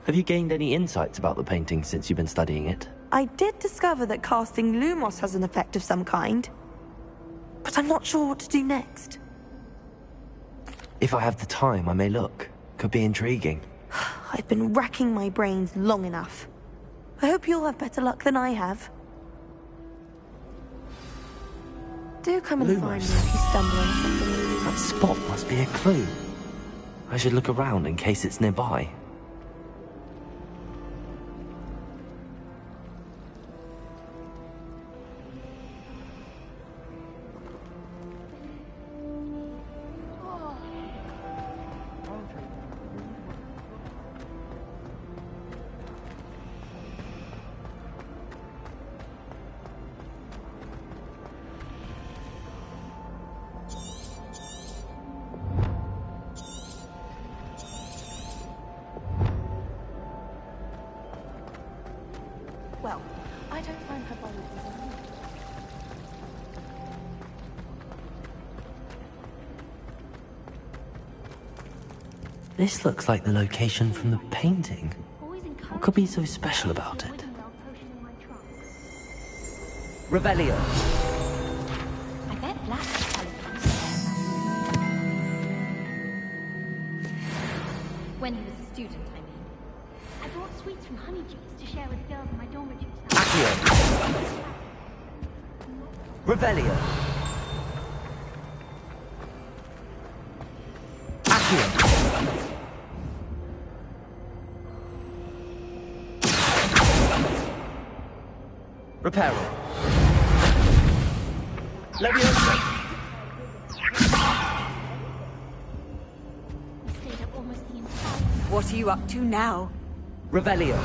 Have you gained any insights about the painting since you've been studying it? I did discover that casting Lumos has an effect of some kind. But I'm not sure what to do next. If I have the time, I may look. Could be intriguing. I've been racking my brains long enough. I hope you'll have better luck than I have. Do come and find me if you stumble on something. That spot must be a clue. I should look around in case it's nearby. Well, I don't find her bold. This looks like the location from the painting. What could be so special about it? Revelio. I bet Black's telling them. When he was a student, I mean. I brought sweets from Honeyjuice to share with the girls in my dormitory tonight. Accio. Revelio. Accio. Reparo. Leviosa. We stayed up almost the entire. What are you up to now? Revelio.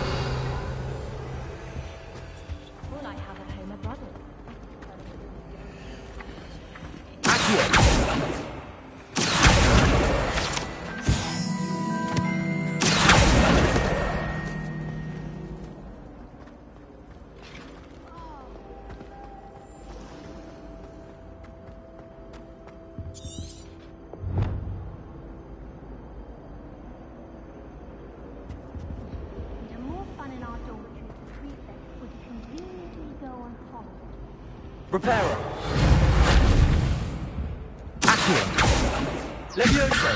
All I have at home are brothers. Accio. Reparo. Accio. Leviosa.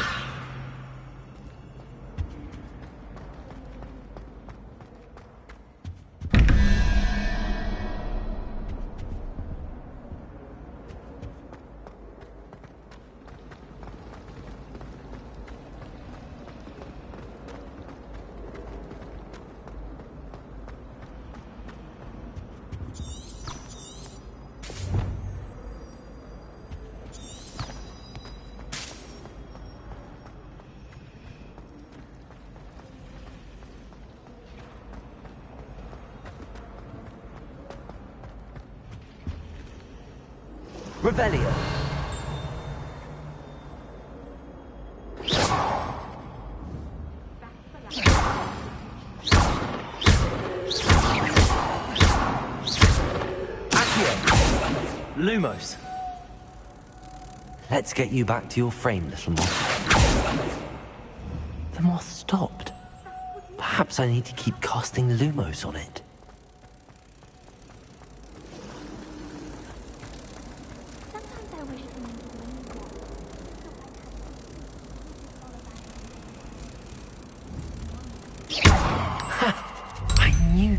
Revelio. Accio. Lumos. Let's get you back to your frame, little moth. The moth stopped. Perhaps I need to keep casting Lumos on it.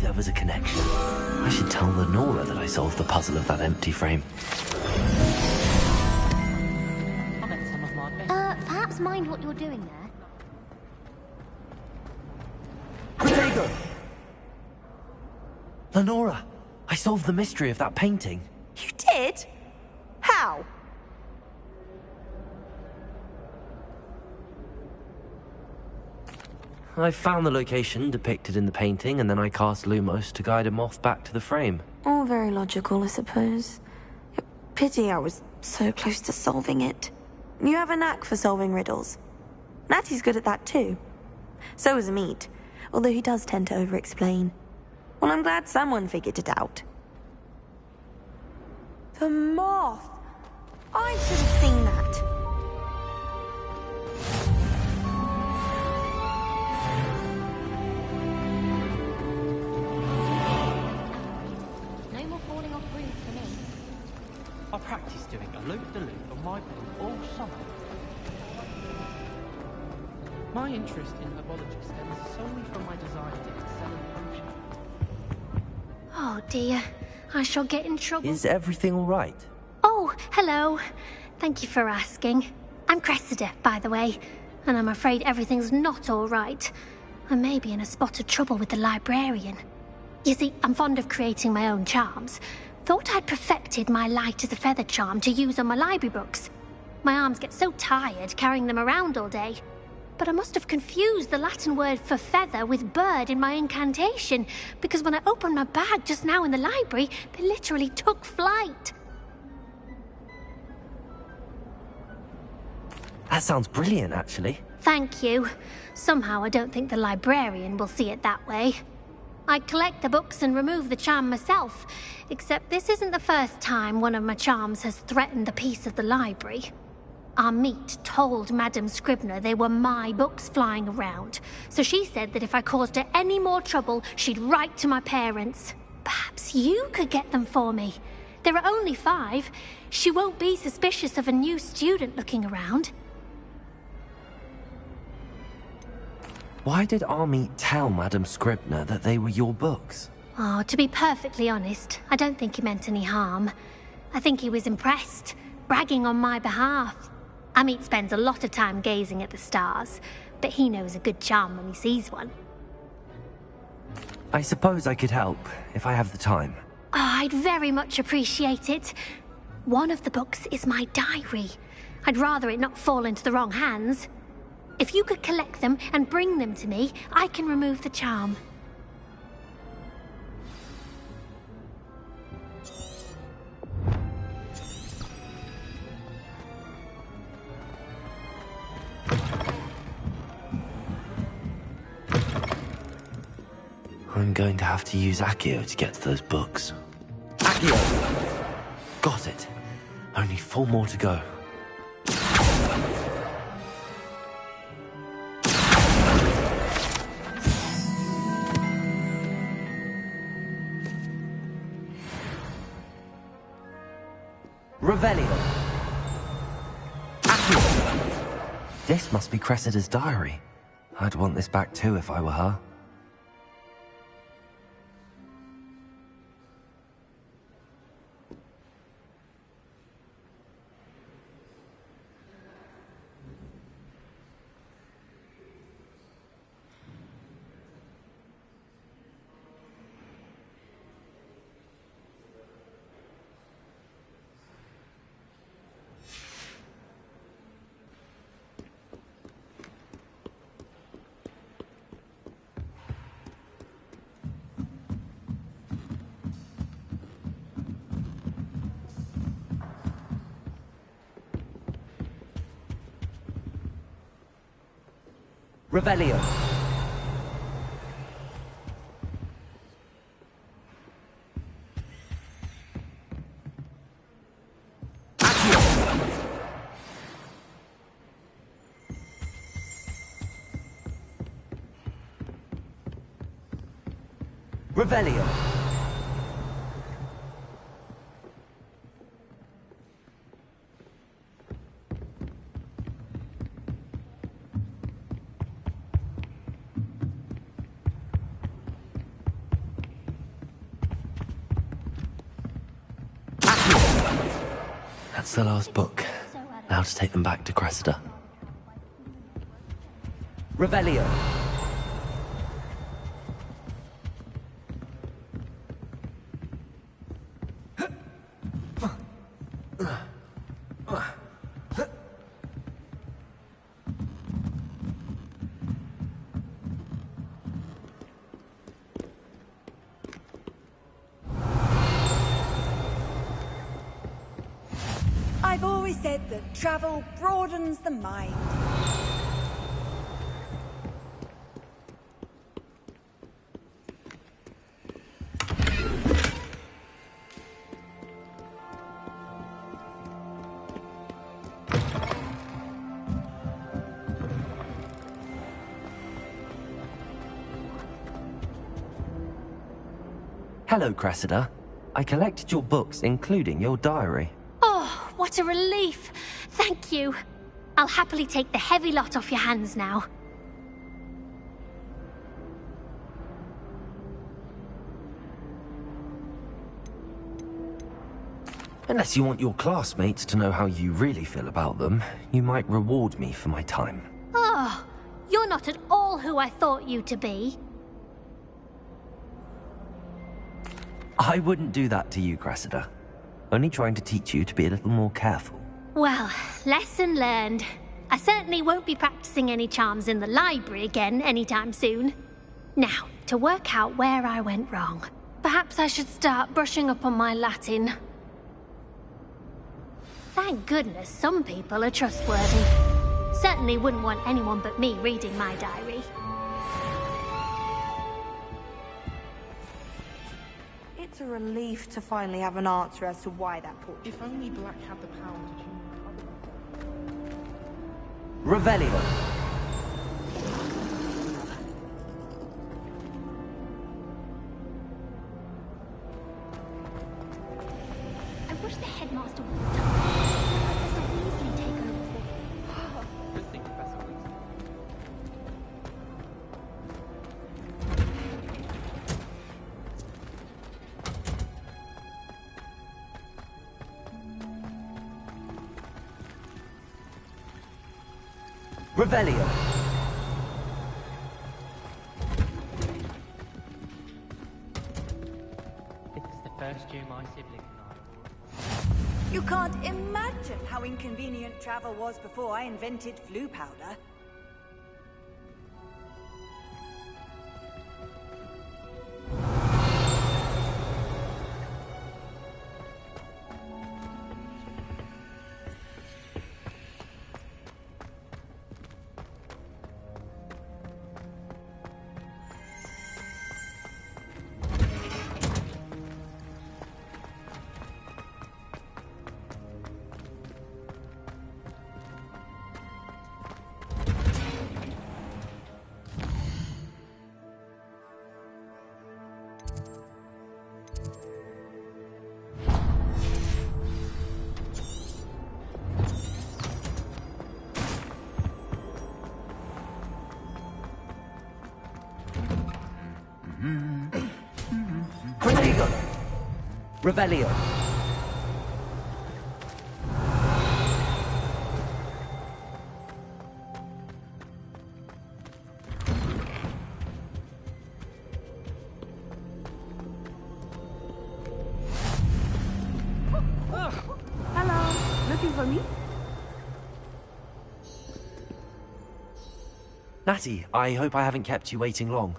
There was a connection. I should tell Lenora that I solved the puzzle of that empty frame. Perhaps mind what you're doing there? Protego! Lenora, I solved the mystery of that painting. You did? How? I found the location depicted in the painting, and then I cast Lumos to guide him off back to the frame. All very logical, I suppose. Pity I was so close to solving it. You have a knack for solving riddles. Natty's good at that too. So is Amit, although he does tend to over-explain. Well, I'm glad someone figured it out. The moth! I should have seen that. No more falling off roofs for me. I practiced doing a loop-de-loop on my boat all summer. My interest in herbology stems solely from my desire to excel in potion. Oh dear, I shall get in trouble. Is everything all right? Oh, hello. Thank you for asking. I'm Cressida, by the way, and I'm afraid everything's not all right. I may be in a spot of trouble with the librarian. You see, I'm fond of creating my own charms. Thought I'd perfected my light as a feather charm to use on my library books. My arms get so tired carrying them around all day. But I must have confused the Latin word for feather with bird in my incantation, because when I opened my bag just now in the library, they literally took flight. That sounds brilliant, actually. Thank you. Somehow I don't think the librarian will see it that way. I'd collect the books and remove the charm myself, except this isn't the first time one of my charms has threatened the peace of the library. Amit told Madame Scribner they were my books flying around, so she said that if I caused her any more trouble, she'd write to my parents. Perhaps you could get them for me. There are only 5. She won't be suspicious of a new student looking around. Why did Amit tell Madame Scribner that they were your books? Oh, to be perfectly honest, I don't think he meant any harm. I think he was impressed, bragging on my behalf. Amit spends a lot of time gazing at the stars, but he knows a good charm when he sees one. I suppose I could help, if I have the time. Oh, I'd very much appreciate it. One of the books is my diary. I'd rather it not fall into the wrong hands. If you could collect them and bring them to me, I can remove the charm. I'm going to have to use Accio to get to those books. Accio! Got it. Only 4 more to go. Revelio. Accio! This must be Cressida's diary. I'd want this back too if I were her. Revelio. Revelio. That's the last book. Now to take them back to Cressida. Revelio. I've always said that travel broadens the mind. Hello, Cressida. I collected your books, including your diary. Oh, what a relief. Thank you. I'll happily take the heavy lot off your hands now. Unless you want your classmates to know how you really feel about them, you might reward me for my time. Oh, you're not at all who I thought you to be. I wouldn't do that to you, Cressida. Only trying to teach you to be a little more careful. Well, lesson learned. I certainly won't be practicing any charms in the library again anytime soon. Now, to work out where I went wrong. Perhaps I should start brushing up on my Latin. Thank goodness some people are trustworthy. Certainly wouldn't want anyone but me reading my diary. It's a relief to finally have an answer as to why that portrait... If only Black had the power to choose. Revelio. I wish the headmaster would have done Professor Weasley take over for... Good thing, Professor Weasley. Revelio. This is the first year my sibling and I were... You can't imagine how inconvenient travel was before I invented flu powder. Revelio. Hello, looking for me? Natty, I hope I haven't kept you waiting long.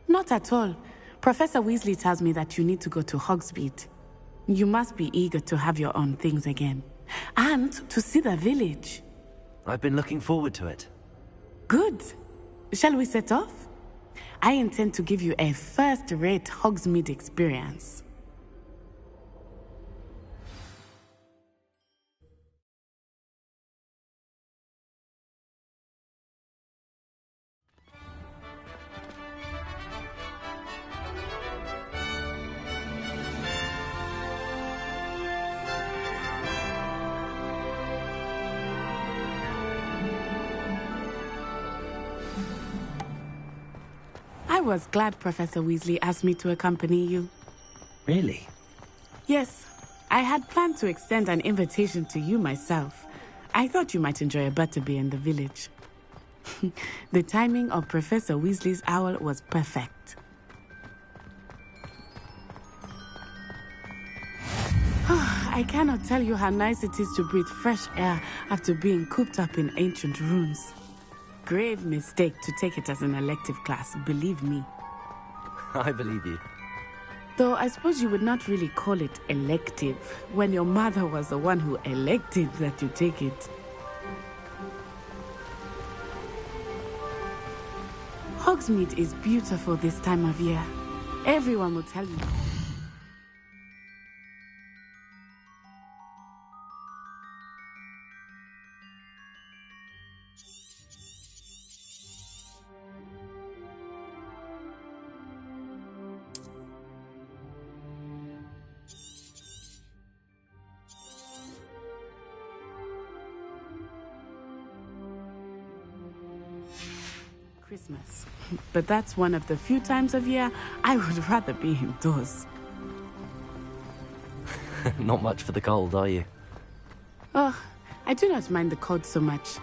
Not at all. Professor Weasley tells me that you need to go to Hogsmeade. You must be eager to have your own things again. And to see the village. I've been looking forward to it. Good. Shall we set off? I intend to give you a first-rate Hogsmeade experience. I was glad Professor Weasley asked me to accompany you. Really? Yes. I had planned to extend an invitation to you myself. I thought you might enjoy a butterbeer in the village. The timing of Professor Weasley's owl was perfect. I cannot tell you how nice it is to breathe fresh air after being cooped up in ancient ruins. Grave mistake to take it as an elective class, believe me. I believe you. Though I suppose you would not really call it elective when your mother was the one who elected that you take it. Hogsmeade is beautiful this time of year. Everyone will tell you. Christmas. But that's one of the few times of year I would rather be indoors. Not much for the cold, are you? Oh, I do not mind the cold so much,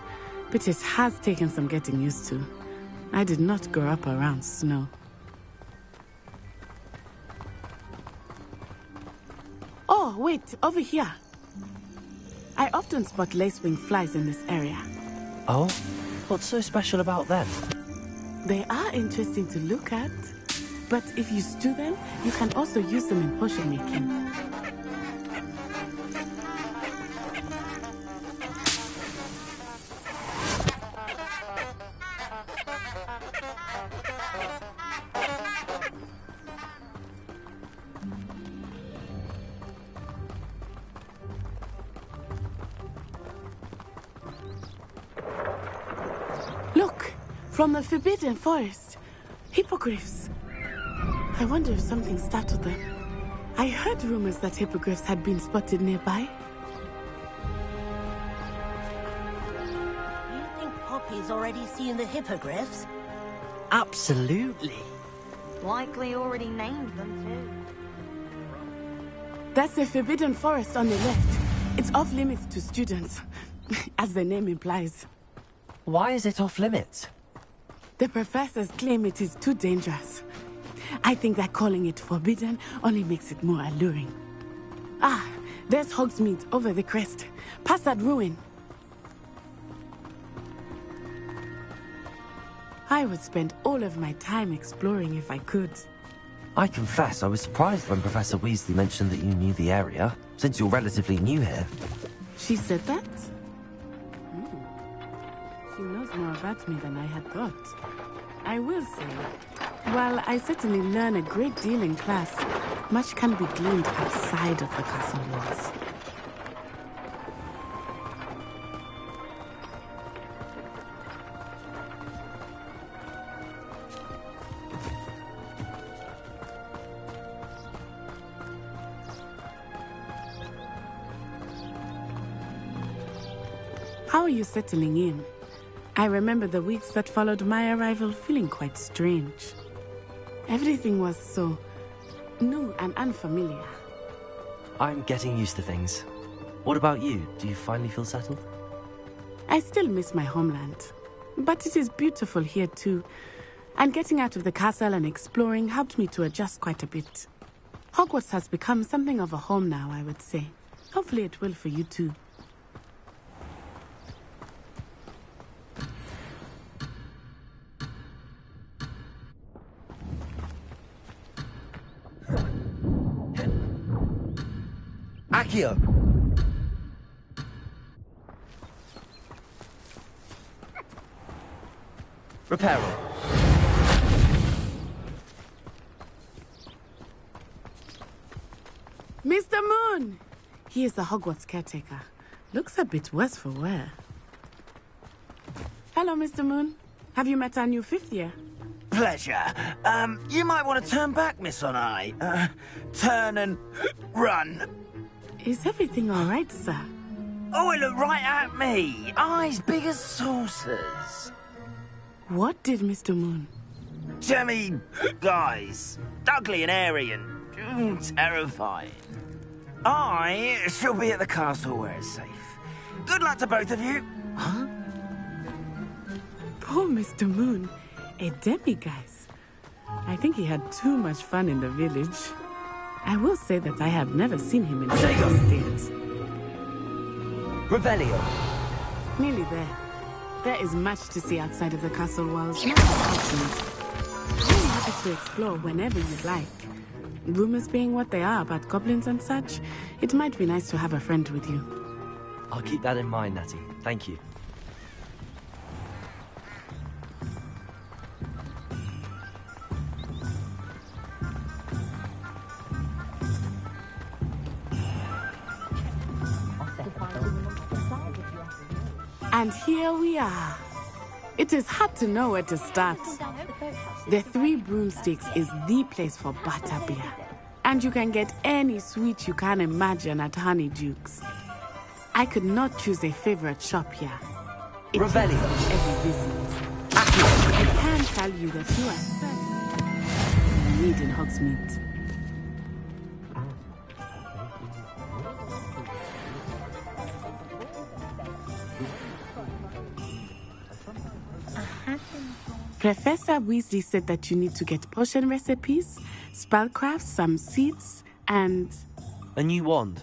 but it has taken some getting used to. I did not grow up around snow. Oh, wait, over here. I often spot lacewing flies in this area. Oh? What's so special about them? They are interesting to look at, but if you stew them, you can also use them in potion making. Look! From the Forbidden Forest. Hippogriffs. I wonder if something startled them. I heard rumors that hippogriffs had been spotted nearby. You think Poppy's already seen the hippogriffs? Absolutely. Likely already named them too. That's the Forbidden Forest on the left. It's off limits to students, as the name implies. Why is it off limits? The professors claim it is too dangerous. I think that calling it forbidden only makes it more alluring. Ah, there's Hogsmeade over the crest. Past that ruin. I would spend all of my time exploring if I could. I confess I was surprised when Professor Weasley mentioned that you knew the area, since you're relatively new here. She said that? She knows more about me than I had thought. I will say, while I certainly learn a great deal in class, much can be gleaned outside of the castle walls. How are you settling in? I remember the weeks that followed my arrival feeling quite strange. Everything was so new and unfamiliar. I'm getting used to things. What about you? Do you finally feel settled? I still miss my homeland, but it is beautiful here too. And getting out of the castle and exploring helped me to adjust quite a bit. Hogwarts has become something of a home now, I would say. Hopefully it will for you too. Accio! Reparo. Mr. Moon! He is the Hogwarts caretaker. Looks a bit worse for wear. Hello, Mr. Moon. Have you met our new fifth year? Pleasure. You might want to turn back, Miss Onai. Turn and run. Is everything all right, sir? Oh, it looked right at me. Eyes big as saucers. What did Mr. Moon? Jemmy, guys. Ugly and airy and terrifying. I shall be at the castle where it's safe. Good luck to both of you. Huh? Poor Mr. Moon, a demiguise. I think he had too much fun in the village. I will say that I have never seen him in such a state. Revelio. Nearly there. There is much to see outside of the castle walls. I'm happy to explore whenever you'd like. Rumors being what they are about goblins and such, it might be nice to have a friend with you. I'll keep that in mind, Natty. Thank you. And here we are. It is hard to know where to start. The Three Broomsticks is the place for butterbeer. And you can get any sweet you can imagine at Honeyduke's. I could not choose a favorite shop here. It is every visit. I can tell you that you are certain need in Hogsmeade. Professor Weasley said that you need to get potion recipes, spellcrafts, some seeds, and... A new wand?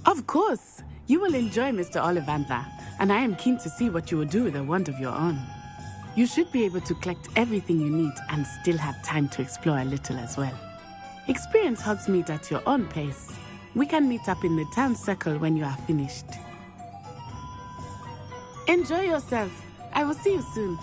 Of course! You will enjoy Mr. Ollivander, and I am keen to see what you will do with a wand of your own. You should be able to collect everything you need and still have time to explore a little as well. Experience Hogsmeade at your own pace. We can meet up in the town circle when you are finished. Enjoy yourself. I will see you soon.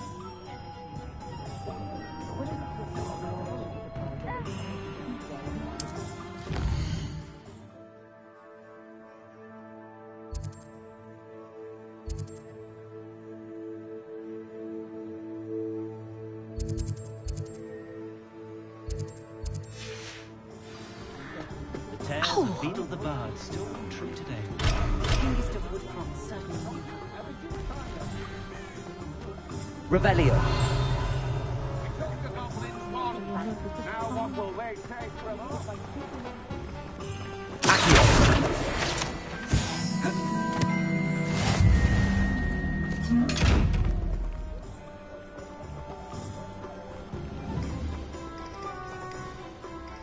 Tales of Beetle the Bard still hold true today. Revelio.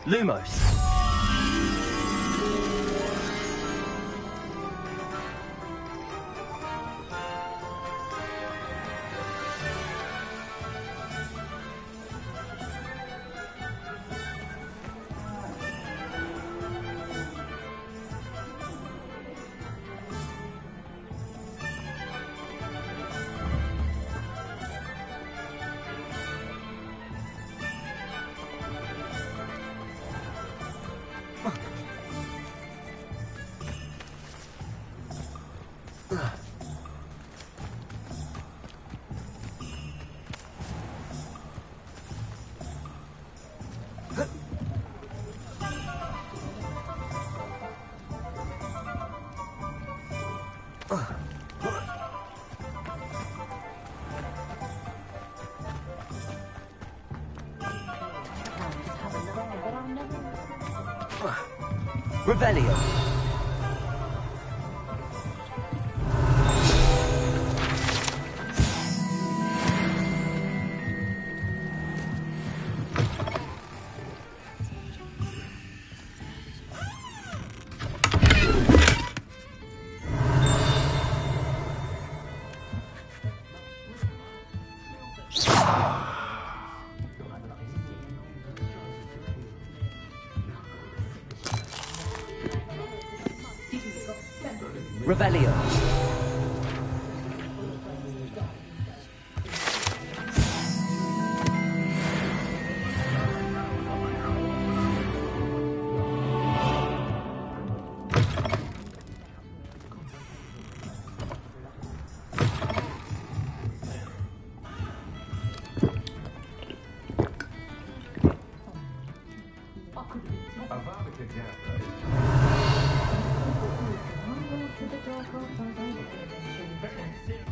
Lumos. Revelio. Revelio.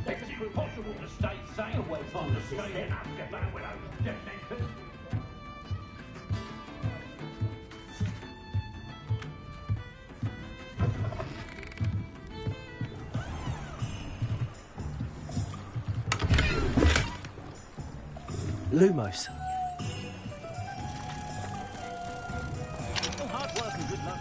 It's impossible to stay sane away from the street and Azkaban without detonators. Lumos. Hard work and good luck,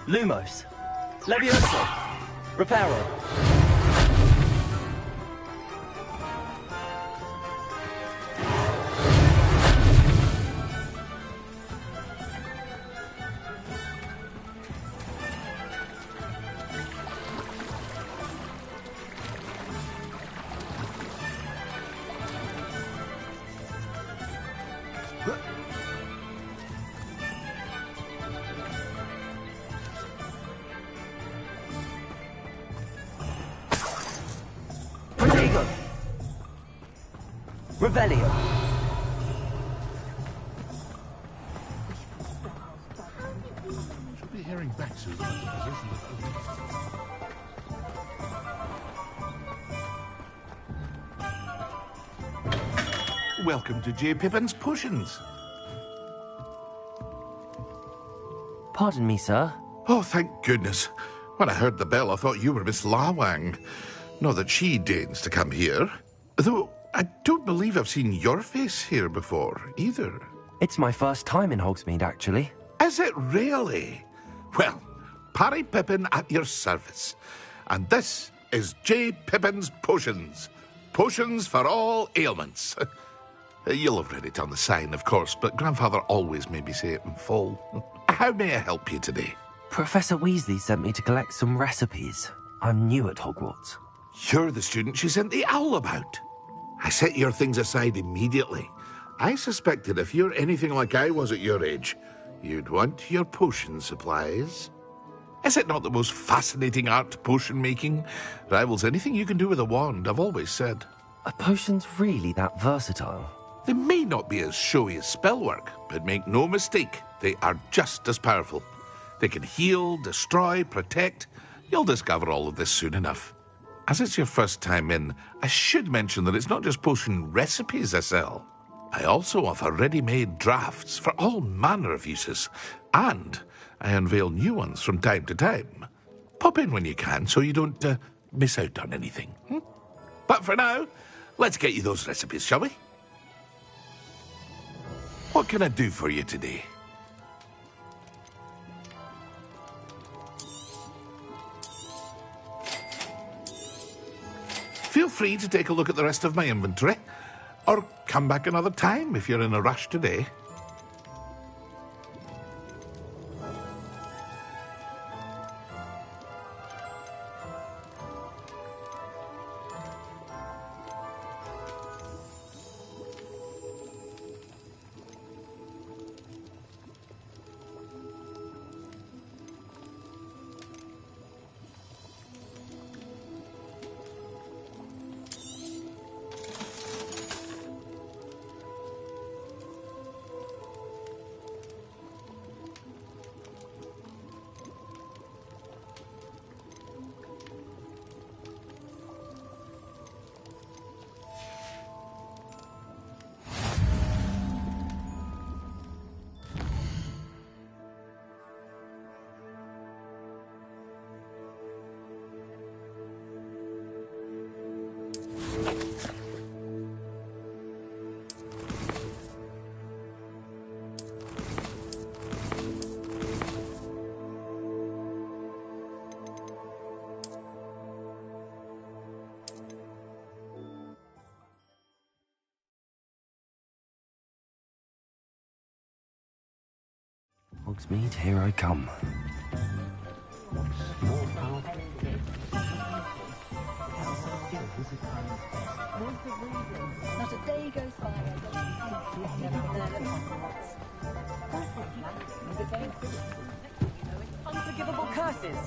Lumos. Levioso. Reparo. Revelio. Should be hearing back soon. Welcome to J. Pippin's Potions. Pardon me, sir. Oh, thank goodness. When I heard the bell, I thought you were Miss Lawang. Not that she deigns to come here. Though I don't believe I've seen your face here before, either. It's my first time in Hogsmeade, actually. Is it really? Well, Parry Pippin at your service. And this is J. Pippin's Potions. Potions for all ailments. You'll have read it on the sign, of course, but Grandfather always made me say it in full. How may I help you today? Professor Weasley sent me to collect some recipes. I'm new at Hogwarts. You're the student she sent the owl about. I set your things aside immediately. I suspected if you're anything like I was at your age, you'd want your potion supplies. Is it not the most fascinating art, potion making? Rivals anything you can do with a wand, I've always said. Are potions really that versatile? They may not be as showy as spellwork, but make no mistake, they are just as powerful. They can heal, destroy, protect. You'll discover all of this soon enough. As it's your first time in, I should mention that it's not just potion recipes I sell. I also offer ready-made drafts for all manner of uses, and I unveil new ones from time to time. Pop in when you can so you don't miss out on anything. But for now, let's get you those recipes, shall we? What can I do for you today? Feel free to take a look at the rest of my inventory, or come back another time if you're in a rush today. Hogsmeade, here I come. Not a day goes by I never learn at Hogwarts. Unforgivable curses!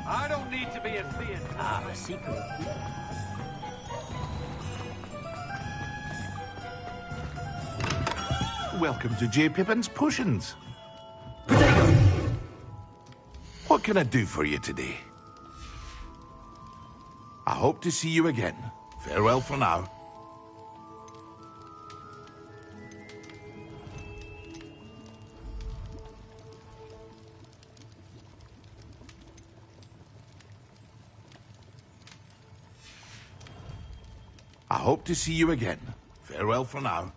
I don't need to be a theater. Ah, a secret. Welcome to J. Pippin's Potions. What can I do for you today? I hope to see you again. Farewell for now. I hope to see you again. Farewell for now.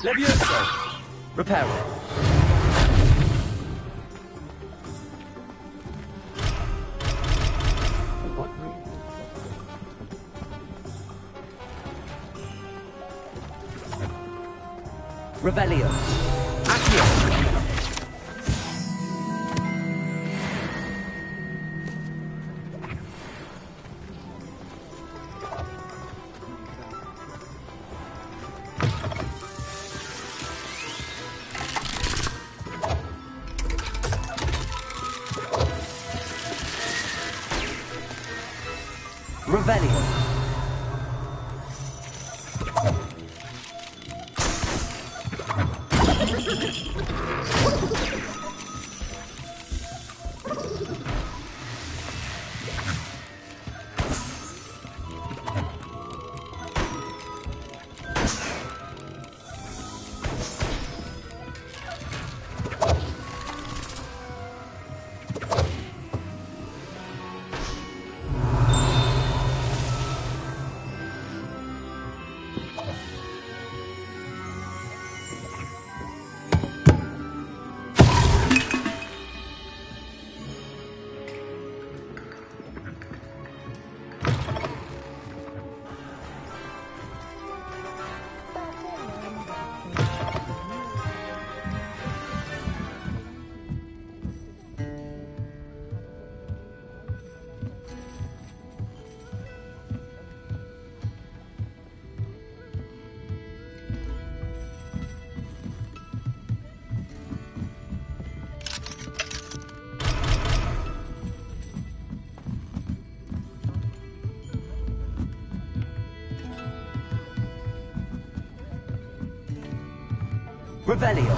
Levioso! Reparo. Revelio. Accio. Revelio. Revelio.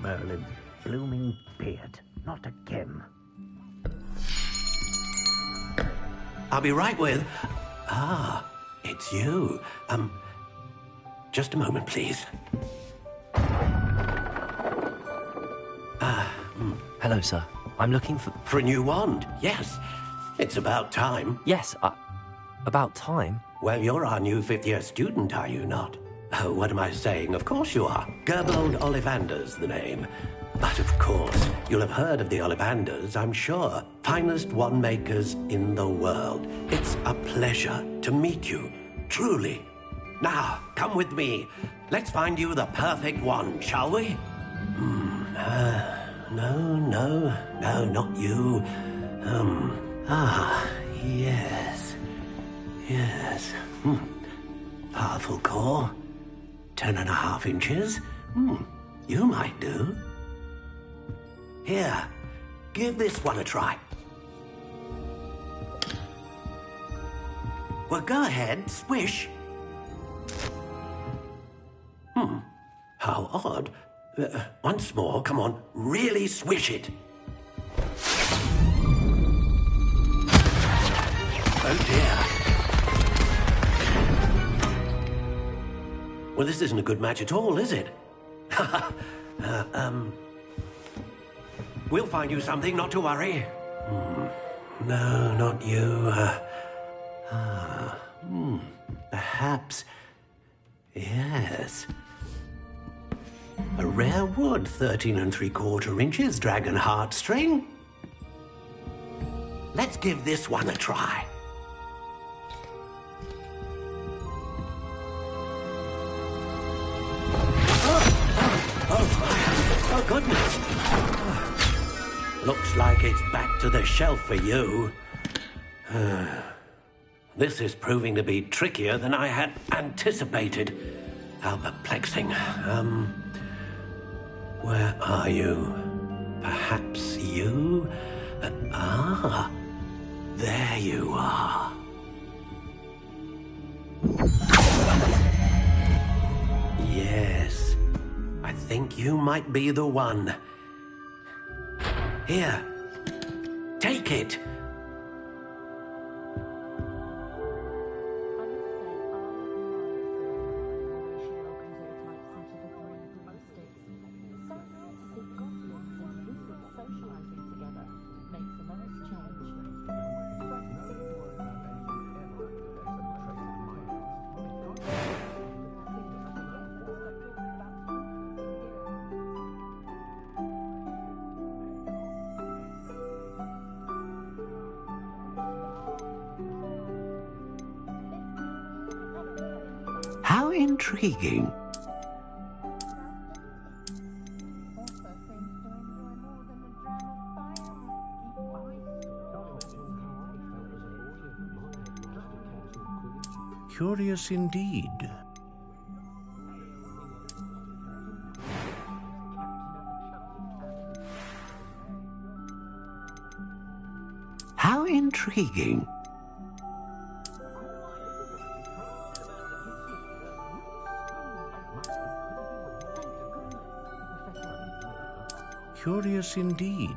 Merlin's blooming beard. Not again. I'll be right with... Ah, it's you. Just a moment, please. Hello, sir. I'm looking for... For a new wand, yes. It's about time. Yes, about time? Well, you're our new fifth-year student, are you not? Oh, what am I saying? Of course you are. Gerbold Ollivander's the name. But of course, you'll have heard of the Ollivanders, I'm sure. Finest wand makers in the world. It's a pleasure to meet you, truly. Now, come with me. Let's find you the perfect wand, shall we? No, not you. Yes. Powerful core. 10.5 inches. You might do. Here, give this one a try. Well, go ahead, swish. How odd. Once more, come on, really swish it. Oh dear. Well, this isn't a good match at all, is it? We'll find you something, not to worry. No, not you. Perhaps... Yes. A rare wood, 13 3/4 inches, dragon heartstring. Let's give this one a try. Oh, goodness. Looks like it's back to the shelf for you. This is proving to be trickier than I had anticipated. How perplexing. Where are you? Perhaps you? There you are. Yes. I think you might be the one. Here. Take it. How intriguing. Curious indeed. How intriguing. Curious indeed.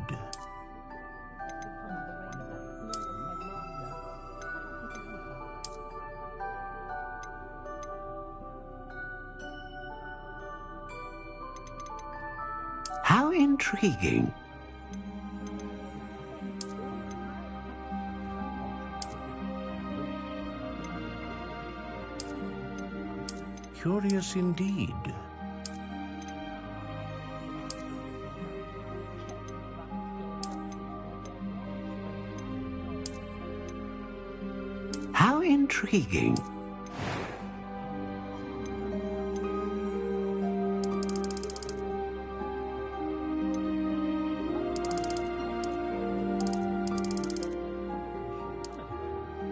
How intriguing. Curious indeed. How intriguing.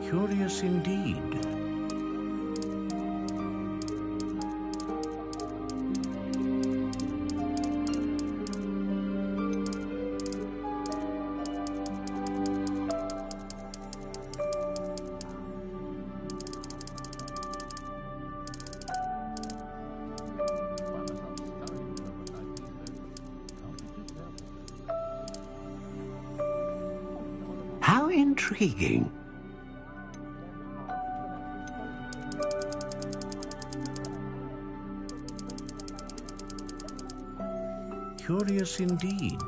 Curious indeed. How intriguing. Curious indeed.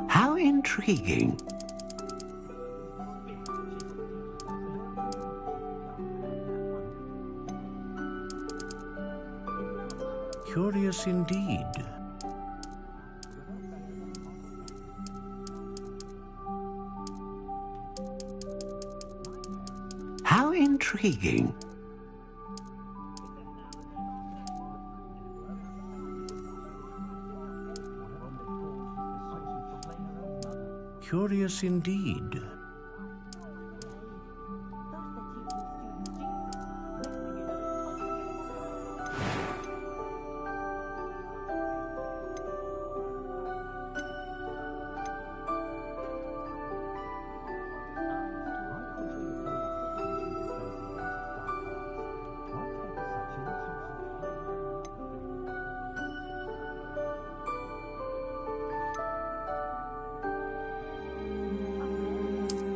How intriguing. Curious indeed. How intriguing. Curious indeed.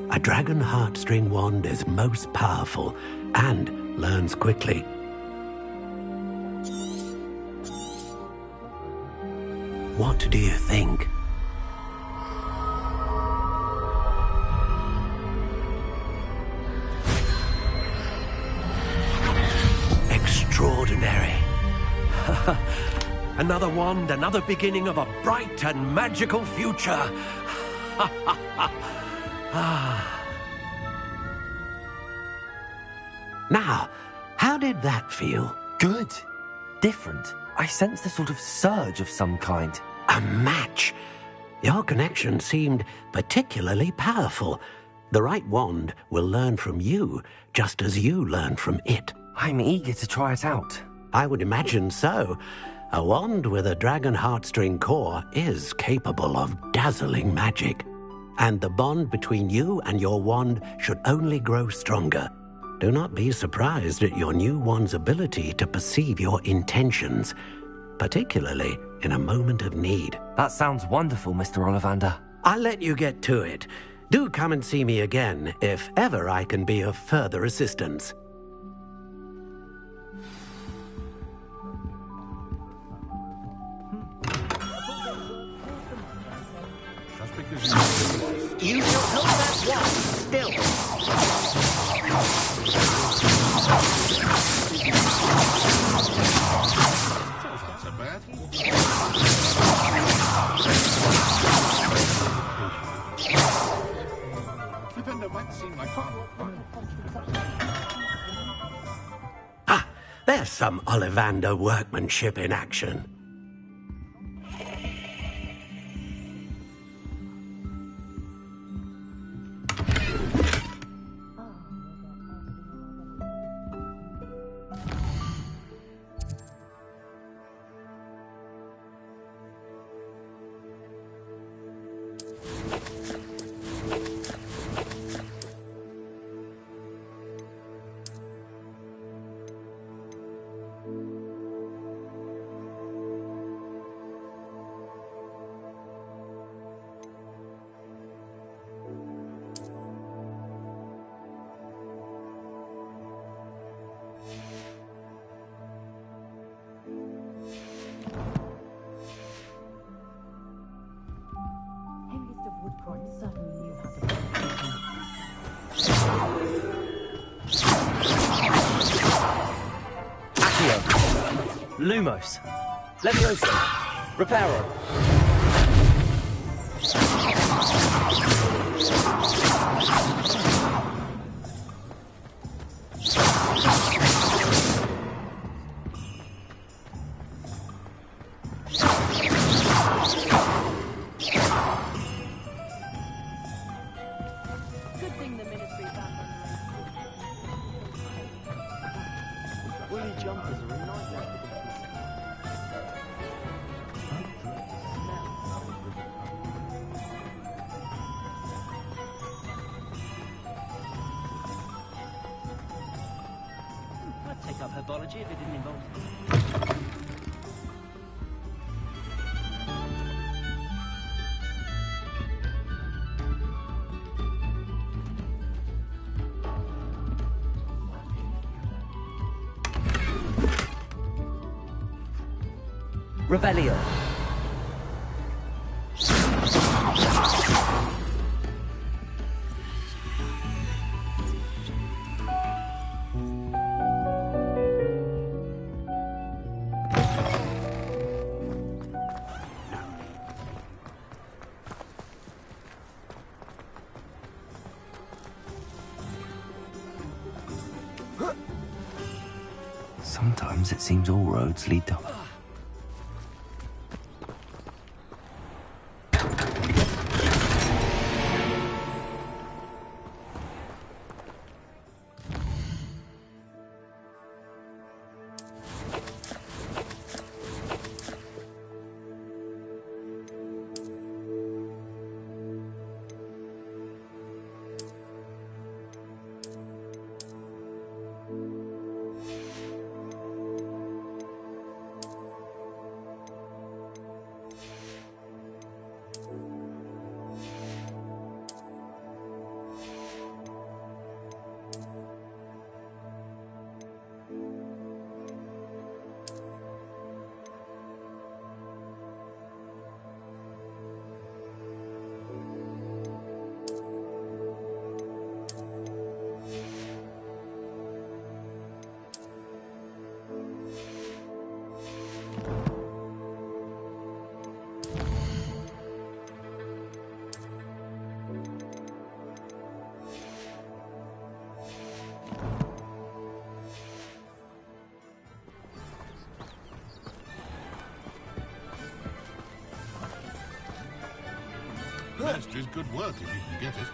A dragon heartstring wand is most powerful and learns quickly. What do you think? Extraordinary. Another wand, another beginning of a bright and magical future. Now, how did that feel? Good. Different. I sensed a sort of surge of some kind. A match. Your connection seemed particularly powerful. The right wand will learn from you, just as you learn from it. I'm eager to try it out. I would imagine so. A wand with a dragon heartstring core is capable of dazzling magic. And the bond between you and your wand should only grow stronger. Do not be surprised at your new one's ability to perceive your intentions, particularly in a moment of need. That sounds wonderful, Mr. Ollivander. I'll let you get to it. Do come and see me again if ever I can be of further assistance. Just because You shall hold that watch still. That's not bad. Flipendo might seem like fun. Ah, there's some Ollivander workmanship in action. Lumos. Levioso. Reparo. Good thing the ministry found them. Woolly jumpers are a nightmare. I'd take up herbology if it didn't involve. Revelio. Sometimes it seems all roads lead to... Master's good work if you can get it.